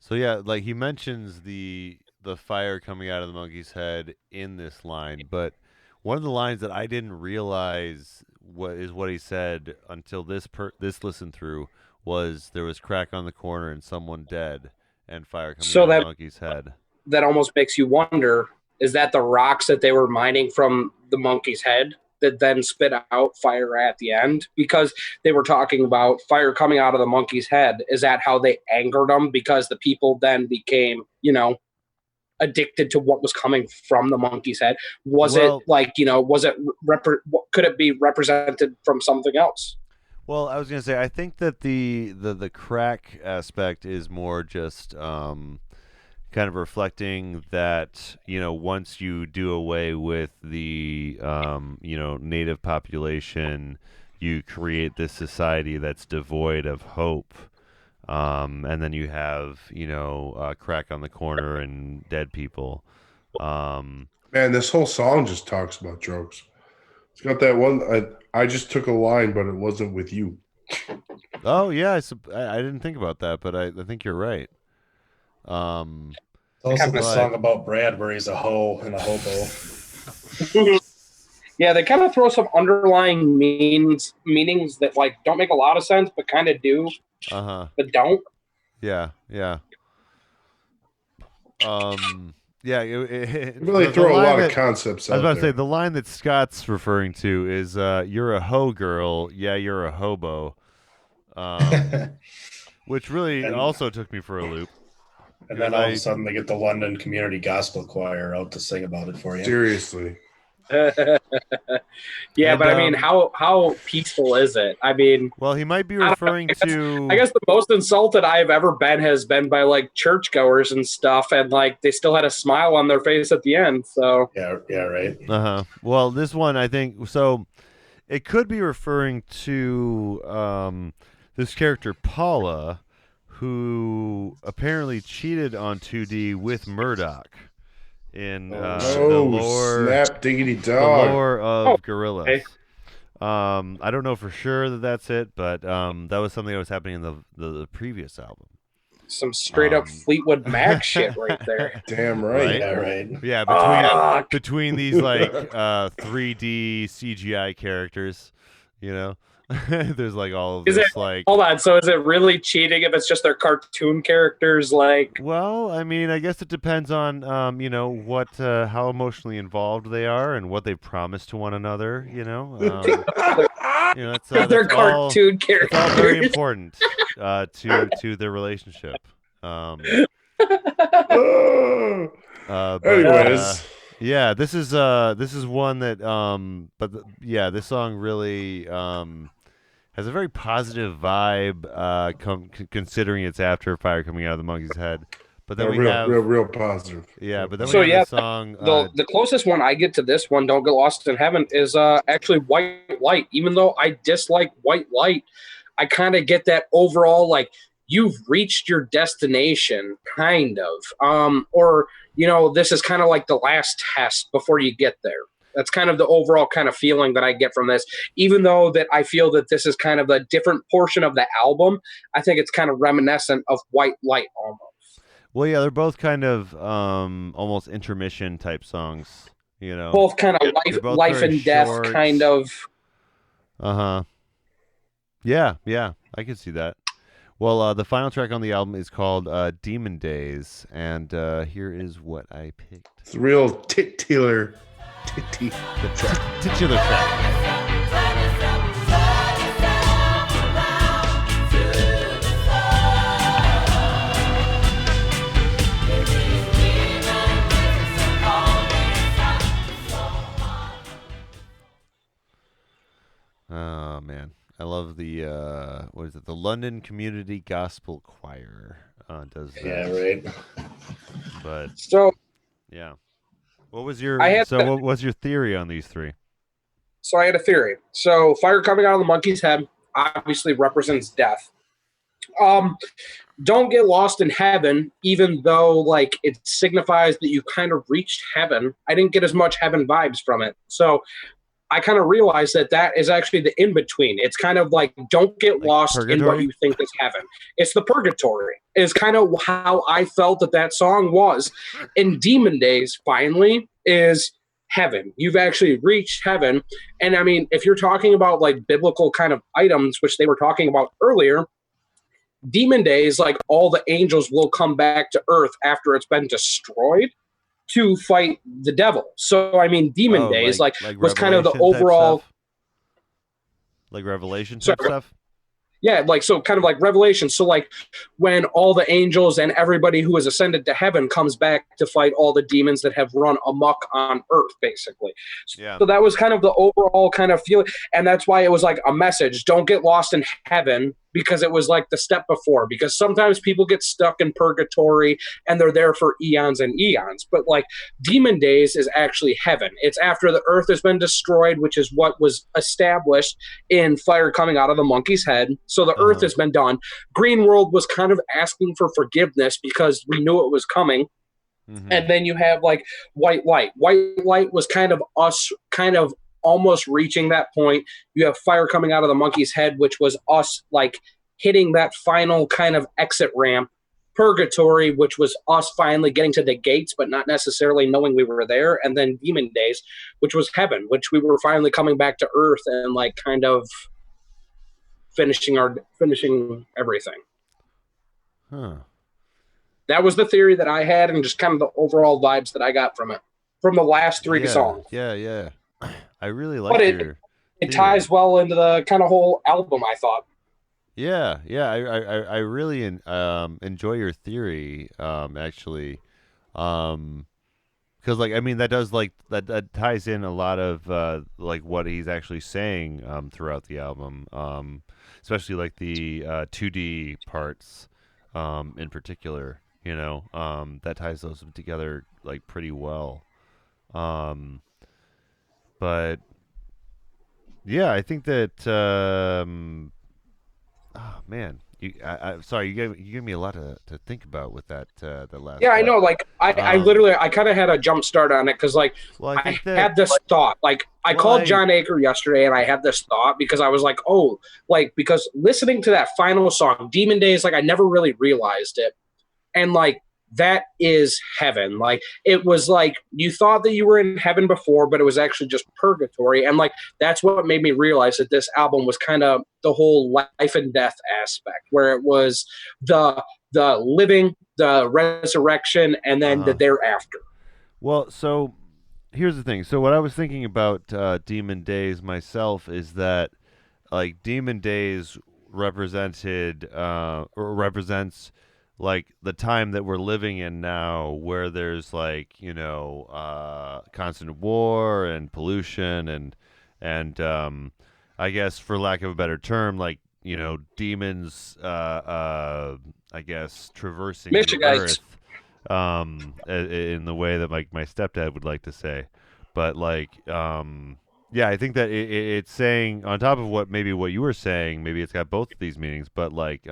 So yeah, like he mentions the fire coming out of the monkey's head in this line, but one of the lines that I didn't realize what he said until this listen through was there was crack on the corner and someone dead and fire coming out of the monkey's head.
That almost makes you wonder, is that the rocks that they were mining from the monkey's head that then spit out fire at the end? Because they were talking about fire coming out of the monkey's head. Is that how they angered them? Because the people then became, addicted to what was coming from the monkey's head. Could it be represented from something else?
Well, I was going to say, I think that the crack aspect is more just kind of reflecting that, once you do away with the, native population, you create this society that's devoid of hope. And then you have, crack on the corner and dead people.
Man, this whole song just talks about drugs. It's got that one. I just took a line, but it wasn't with you.
Oh, yeah. I didn't think about that, but I think you're right.
It's also the song about Brad where he's a hoe and a hobo.
Yeah, they kind of throw some underlying meanings that like don't make a lot of sense, but kind of do. But don't.
Yeah. Yeah, it
really throw a lot of concepts out there.
I was about to say, the line that Scott's referring to is, you're a hoe girl, yeah, you're a hobo. Which really also took me for a loop.
And then all of a sudden they get the London Community Gospel Choir out to sing about it for you.
Seriously.
Yeah, but I mean, how peaceful is it? I mean,
well, he might be referring to.
I guess the most insulted I've ever been has been by like churchgoers and stuff, and like they still had a smile on their face at the end. So
yeah, right.
Well, this one I think so. It could be referring to this character Paula, who apparently cheated on 2D with Murdoc. In the lore,
snap diggity dog.
The lore of Gorillaz. Okay. I don't know for sure that that's it, but that was something that was happening in the previous album.
Some straight up Fleetwood Mac shit right there.
Damn right.
Yeah, right.
Yeah, between these like 3D CGI characters, you know. There's like all of this like.
Hold on, so is it really cheating if it's just their cartoon characters? Like,
well, I mean, I guess it depends on you know what how emotionally involved they are and what they promise to one another. You know, you know that's
their cartoon characters.
It's all very important to their relationship.
Anyways.
Yeah, this is one that this song really has a very positive vibe considering it's after fire coming out of the monkey's head. But then
real positive.
Yeah, but then we have the song.
The closest one I get to this one, "Don't Get Lost in Heaven," is actually White Light. Even though I dislike White Light, I kind of get that overall like you've reached your destination, kind of. Or, you know, this is kind of like the last test before you get there. That's kind of the overall kind of feeling that I get from this. Even though that I feel that this is kind of a different portion of the album, I think it's kind of reminiscent of White Light almost.
Well, yeah, they're both kind of almost intermission type songs, you know.
Both kind of life and death
short.
kind of.
Yeah, I can see that. Well, the final track on the album is called Demon Days, and here is what I picked.
It's a real titular
track. Oh man, I love the what is it? The London Community Gospel Choir does that.
Yeah, right.
But
so
yeah, what was your what was your theory on these three?
So I had a theory. So fire coming out of the monkey's head obviously represents death. Don't get lost in heaven, even though like it signifies that you kind of reached heaven. I didn't get as much heaven vibes from it. So I kind of realized that is actually the in-between. It's kind of like don't get lost in what you think is heaven. It's the purgatory. Is kind of how I felt that song was. In Demon Days, finally, is heaven. You've actually reached heaven. And I mean, if you're talking about like biblical kind of items, which they were talking about earlier, Demon Days, like all the angels will come back to earth after it's been destroyed to fight the devil. So I mean, Demon Days like was kind of the overall,
like Revelation type stuff.
Yeah, like so kind of like Revelation. So like when all the angels and everybody who has ascended to heaven comes back to fight all the demons that have run amok on earth, basically.
Yeah.
So that was kind of the overall kind of feeling. And that's why it was like a message. Don't get lost in heaven, because it was like the step before. Because sometimes people get stuck in purgatory and they're there for eons and eons. But like Demon Days is actually heaven. It's after the earth has been destroyed, which is what was established in fire coming out of the monkey's head. So the earth has been done. Green World was kind of asking for forgiveness because we knew it was coming. Mm-hmm. And then you have like White Light. White Light was kind of us kind of almost reaching that point. You have fire coming out of the monkey's head, which was us like hitting that final kind of exit ramp. Purgatory, which was us finally getting to the gates, but not necessarily knowing we were there. And then Demon Days, which was heaven, which we were finally coming back to earth and like kind of finishing everything.
Huh.
That was the theory that I had, and just kind of the overall vibes that I got from it, from the last three songs.
Yeah. I really like
it ties well into the kind of whole album, I thought.
Yeah, yeah, I really enjoy your theory, actually, because like I mean that does like that ties in a lot of like what he's actually saying throughout the album, especially like the 2D parts, in particular, that ties those together like pretty well, but yeah, I think that. Oh man, sorry, you gave me a lot to think about with that the last.
Yeah, I
part.
know. Like, I literally, I kind of had a jump start on it because, like,
Well, I
I
think that
had this thought. Like, I
Well,
called
I-
John Aker yesterday, and I had this thought because I was like, oh, like, because listening to that final song, Demon Days, like, I never really realized it, and like, that is heaven. Like, it was like you thought that you were in heaven before, but it was actually just purgatory, and like, that's what made me realize that this album was kind of the whole life and death aspect, where it was the living, the resurrection, and then the thereafter.
Well, so here's the thing. So what I was thinking about Demon Days myself is that like Demon Days represents like the time that we're living in now, where there's like constant war and pollution and I guess for lack of a better term, like demons I guess traversing the
Michiganites.
earth, in the way that like my stepdad would like to say, but like yeah, I think that it's saying on top of what you were saying, maybe it's got both of these meanings, but like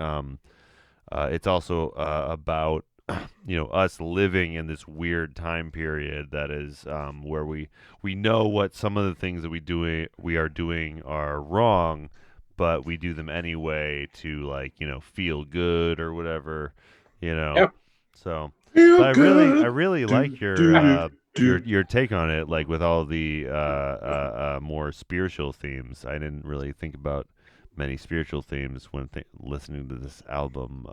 it's also about us living in this weird time period that is where we know what some of the things that we are doing are wrong, but we do them anyway to like feel good or whatever,
Yep.
So
Feel
but I
good.
really like your take on it, like with all the more spiritual themes. I didn't really think about many spiritual themes when listening to this album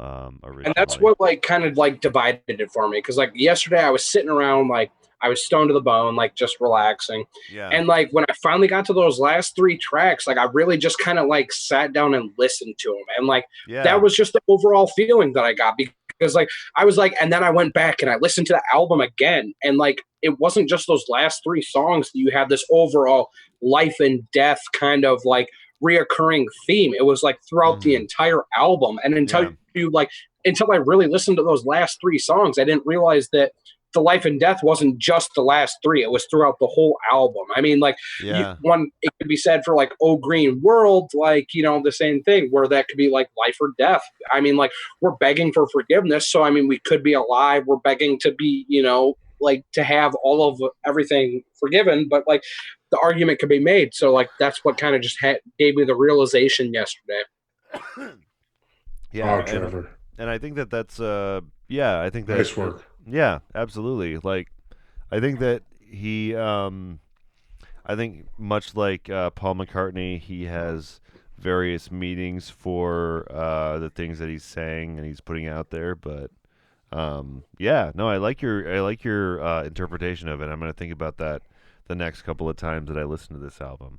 originally.
And that's what like kind of like divided it for me because like yesterday I was sitting around like I was stoned to the bone, like just relaxing.
Yeah.
And like when I finally got to those last 3 tracks, like I really just kind of like sat down and listened to them, and like that was just the overall feeling that I got because like I was like, and then I went back and I listened to the album again, and like it wasn't just those last 3 songs that you have this overall life and death kind of like reoccurring theme. It was like throughout the entire album, and until I really listened to those last 3 songs, I didn't realize that the life and death wasn't just the last 3. It was throughout the whole album. I mean, like it could be said for like Oh Green World, like the same thing where that could be like life or death. I mean, like we're begging for forgiveness, so I mean we could be alive. We're begging to be like to have all of everything forgiven, but like the argument could be made. So like that's what kind of just gave me the realization yesterday.
Yeah,
Trevor.
and I think that's I think that
Nice work.
Yeah, absolutely. Like I think that he I think much like Paul McCartney, he has various meanings for the things that he's saying and he's putting out there, but yeah, no, I like your interpretation of it. I'm going to think about that the next couple of times that I listen to this album.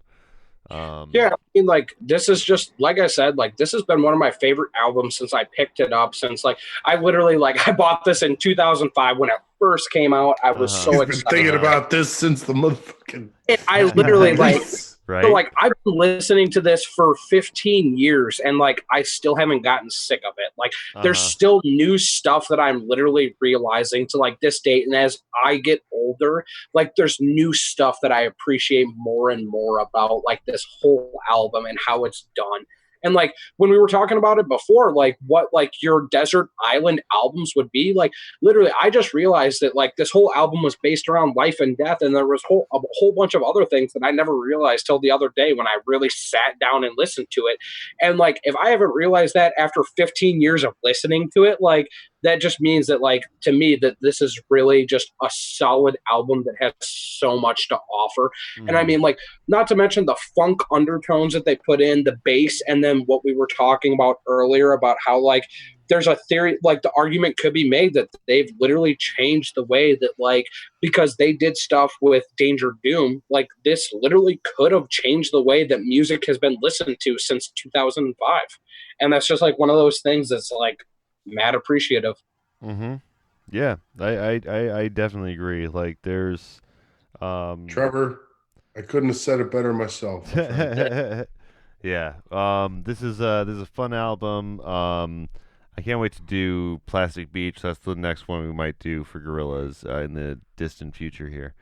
Yeah, I mean, like this is just like I said, like this has been one of my favorite albums since I picked it up. Since like I literally like I bought this in 2005 when it first came out. I was so
He's
excited.
been thinking about this since the motherfucking.
I literally like.
Right.
So like I've been listening to this for 15 years and like I still haven't gotten sick of it. Like there's still new stuff that I'm literally realizing to like this date, and as I get older, like there's new stuff that I appreciate more and more about like this whole album and how it's done. And like when we were talking about it before, like what like your desert island albums would be, like literally I just realized that like this whole album was based around life and death, and there was a whole bunch of other things that I never realized till the other day when I really sat down and listened to it. And like if I haven't realized that after 15 years of listening to it, like that just means that like to me that this is really just a solid album that has so much to offer. And I mean, like not to mention the funk undertones that they put in, the bass, and then what we were talking about earlier about how like there's a theory, like the argument could be made that they've literally changed the way that, like, because they did stuff with Danger Doom, like this literally could have changed the way that music has been listened to since 2005. And that's just like one of those things that's like mad appreciative.
Mm-hmm. Yeah, I definitely agree. Like there's
Trevor, I couldn't have said it better myself.
yeah. This is a fun album. I can't wait to do Plastic Beach. That's the next one we might do for Gorillaz in the distant future here.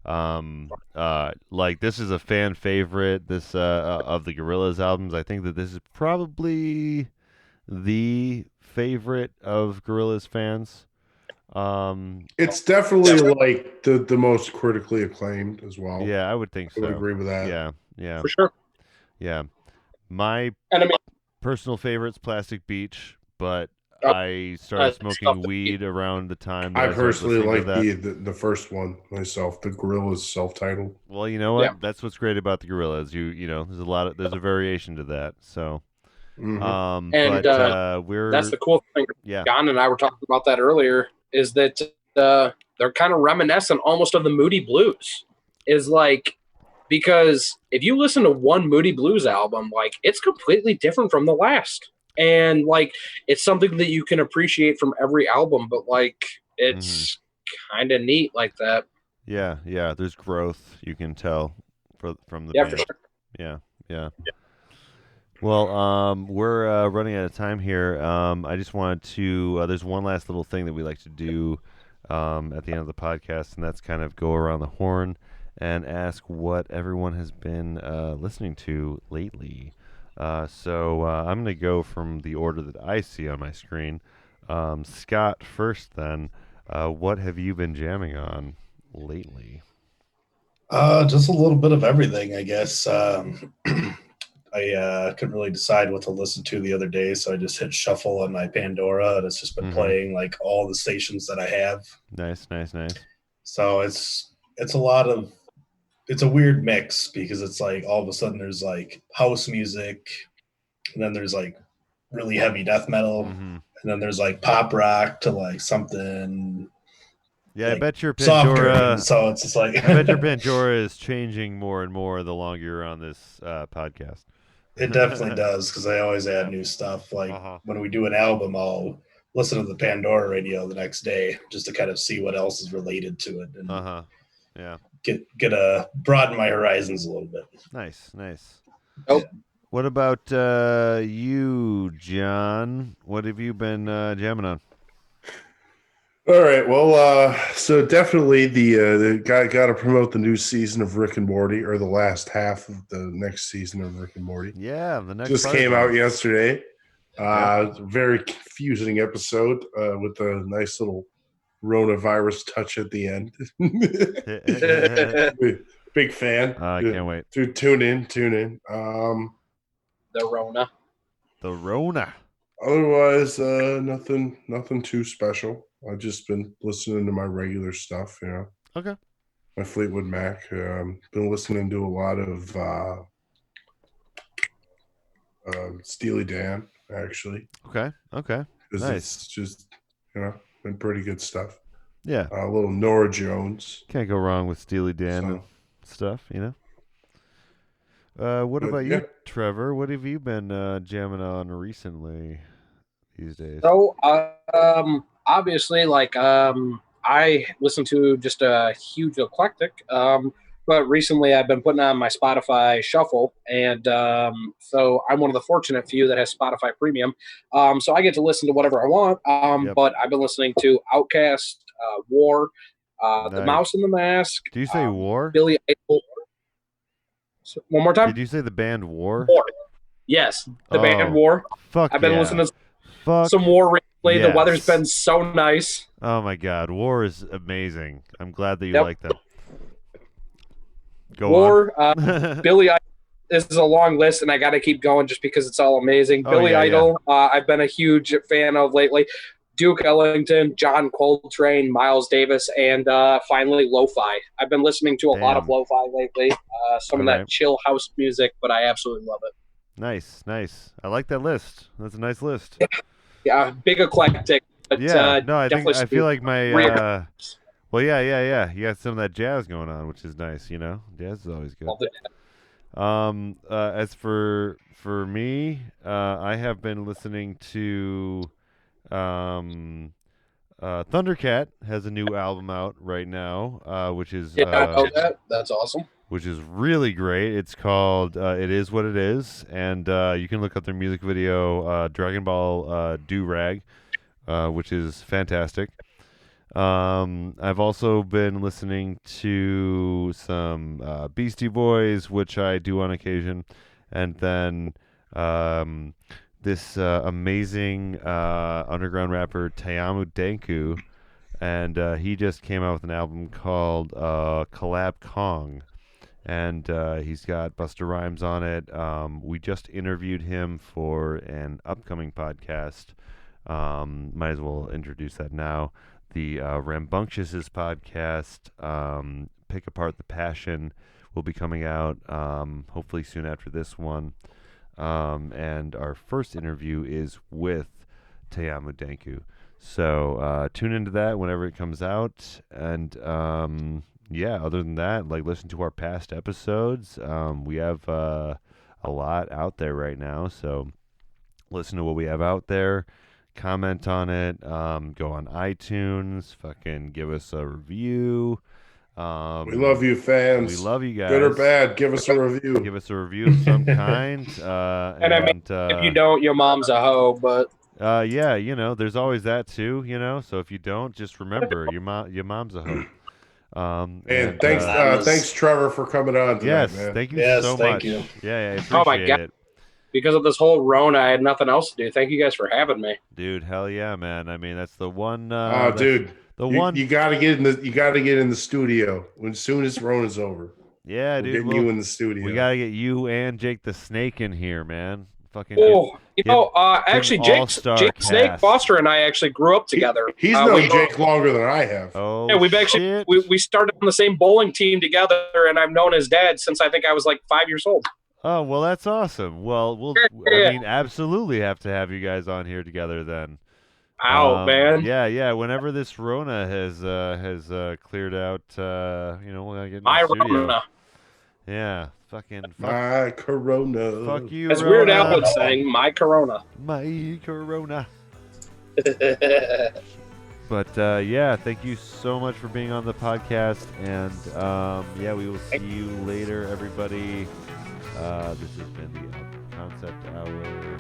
Like this is a fan favorite. This of the Gorillaz albums. I think that this is probably the favorite of Gorillaz fans.
It's definitely like the most critically acclaimed as well.
Yeah, I would think so.
I would agree with that.
Yeah,
For sure.
yeah. My
And I mean,
personal favorite's Plastic Beach, but I started smoking weed around the time that
I
I started
personally
listening
like
to
the first one myself, the Gorillaz self-titled.
Well, you know what?
Yeah.
That's what's great about the Gorillaz. You know, there's a variation to that. So,
Mhm.
we're
that's the cool thing.
yeah.
John and I were talking about that earlier, is that they're kind of reminiscent almost of the Moody Blues. Is like, because if you listen to one Moody Blues album, like it's completely different from the last. And like it's something that you can appreciate from every album, but like it's kind of neat like that.
Yeah, there's growth you can tell from the
Yeah,
band.
for sure.
Yeah. Well, we're running out of time here. I just wanted to. There's one last little thing that we like to do at the end of the podcast, and that's kind of go around the horn and ask what everyone has been listening to lately. So I'm going to go from the order that I see on my screen. Scott first, then. What have you been jamming on lately?
Just a little bit of everything, I guess. I couldn't really decide what to listen to the other day, so I just hit shuffle on my Pandora, and it's just been playing like all the stations that I have.
Nice.
So it's a weird mix because it's like all of a sudden there's like house music, and then there's like really heavy death metal, and then there's like pop rock to like something.
Yeah,
like
I bet your
softer,
Pandora.
so it's just like
I bet your Pandora is changing more and more the longer you're on this podcast.
It definitely does, because I always add new stuff. Like when we do an album, I'll listen to the Pandora radio the next day just to kind of see what else is related to it, and
yeah,
get broaden my horizons a little bit.
Nice.
Oh.
Yeah. What about you, John? What have you been jamming on?
All right. Well, so definitely the got to promote the new season of Rick and Morty, or the last half of the next season of Rick and Morty.
Yeah, the next
just came out yesterday. Very confusing episode with a nice little coronavirus touch at the end. Big fan.
I can't wait.
Dude, tune in.
The Rona.
Otherwise, nothing too special. I've just been listening to my regular stuff, you know.
Okay.
My Fleetwood Mac. Been listening to a lot of Steely Dan, actually.
Okay. Nice.
It's just, you know, been pretty good stuff.
Yeah.
A little Nora Jones.
Can't go wrong with Steely Dan and stuff, you know. What about you, Trevor? What have you been jamming on recently these days?
So, obviously, like, I listen to just a huge eclectic, but recently I've been putting on my Spotify Shuffle, and so I'm one of the fortunate few that has Spotify Premium, so I get to listen to whatever I want, but I've been listening to Outkast, War, The Mouse and the Mask.
Do you say War?
Billy Idol. So, one more time?
Did you say the band War?
War. Yes, the band War.
Fuck
I've been listening to some War recently. The weather's been so nice.
Oh my God, War is amazing. I'm glad that you like them. Go
War,
on.
Billy Idol. This is a long list, and I got to keep going just because it's all amazing. Billy Idol, I've been a huge fan of lately. Duke Ellington, John Coltrane, Miles Davis, and finally Lo-Fi. I've been listening to a lot of Lo-Fi lately. Some of that chill house music, but I absolutely love it.
Nice. I like that list. That's a nice list.
Yeah, big eclectic. But,
Yeah, no, I
definitely
feel like my
rare-
well, yeah. You got some of that jazz going on, which is nice. You know, jazz is always good. As for me, I have been listening to Thundercat has a new album out right now, which is
I know that. That's awesome.
which is really great. It's called It Is What It Is, and you can look up their music video, Dragon Ball Do-Rag, which is fantastic. I've also been listening to some Beastie Boys, which I do on occasion, and then this amazing underground rapper Tayamu Danku, and he just came out with an album called Collab Kong, and he's got Busta Rhymes on it. We just interviewed him for an upcoming podcast. Might as well introduce that now. The Rambunctious' podcast, Pick Apart the Passion, will be coming out hopefully soon after this one. And our first interview is with Tayamu Danku. So tune into that whenever it comes out. And yeah, other than that, like, listen to our past episodes. We have a lot out there right now. So listen to what we have out there. Comment on it. Go on iTunes. Fucking give us a review.
We love you, fans.
We love you guys.
Good or bad, give us a review.
Give us a review of some kind.
And I mean, if you don't, your mom's a hoe. But
yeah, you know, there's always that too. You know, so if you don't, just remember your mom's a hoe.
And thanks, Trevor, for coming on tonight,
yes,
man.
thank you
Yes,
so
thank
much.
you.
Yeah, I appreciate
Oh my God.
it.
because of this whole Rona, I had nothing else to do. Thank you guys for having me.
Dude, hell yeah, man. I mean, that's the one.
Dude,
one.
You gotta get in the studio as soon as Rona's over.
Yeah,
We're
dude.
getting you in the studio.
We gotta get you and Jake the Snake in here, man. Fucking.
Oh, actually, Jake Snake Foster and I actually grew up together.
He's known Jake longer than I have.
Oh,
yeah, we've actually we started on the same bowling team together, and I've known his dad since I think I was like 5 years old.
Oh, well, that's awesome. Well, I mean, absolutely have to have you guys on here together then.
Man.
Yeah. Whenever this Rona has cleared out, we'll gotta get in
My
the studio.
Rona.
Yeah, fucking.
My Corona.
Fuck you,
As
Rona.
Weird Al would saying, my Corona.
My Corona. But yeah, thank you so much for being on the podcast, and yeah, we will see you later, everybody. This has been the Concept Hour.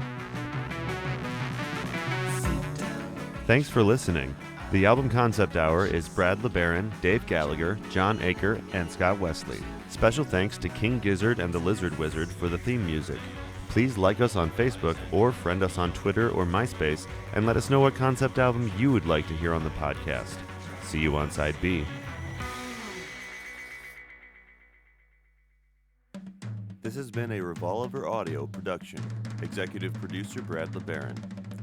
Thanks for listening. The Album Concept Hour is Brad LeBaron, Dave Gallagher, John Aker, and Scott Wesley. Special thanks to King Gizzard and the Lizard Wizard for the theme music. Please like us on Facebook or friend us on Twitter or MySpace and let us know what concept album you would like to hear on the podcast. See you on Side B. This has been a Revolver Audio production. Executive producer Brad LeBaron.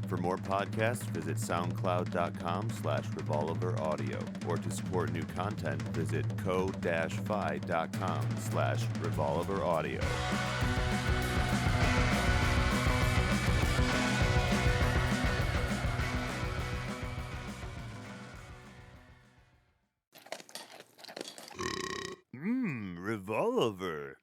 For more podcasts, visit soundcloud.com/revolveraudio, or to support new content, visit ko-fi.com/revolveraudio. Revolver.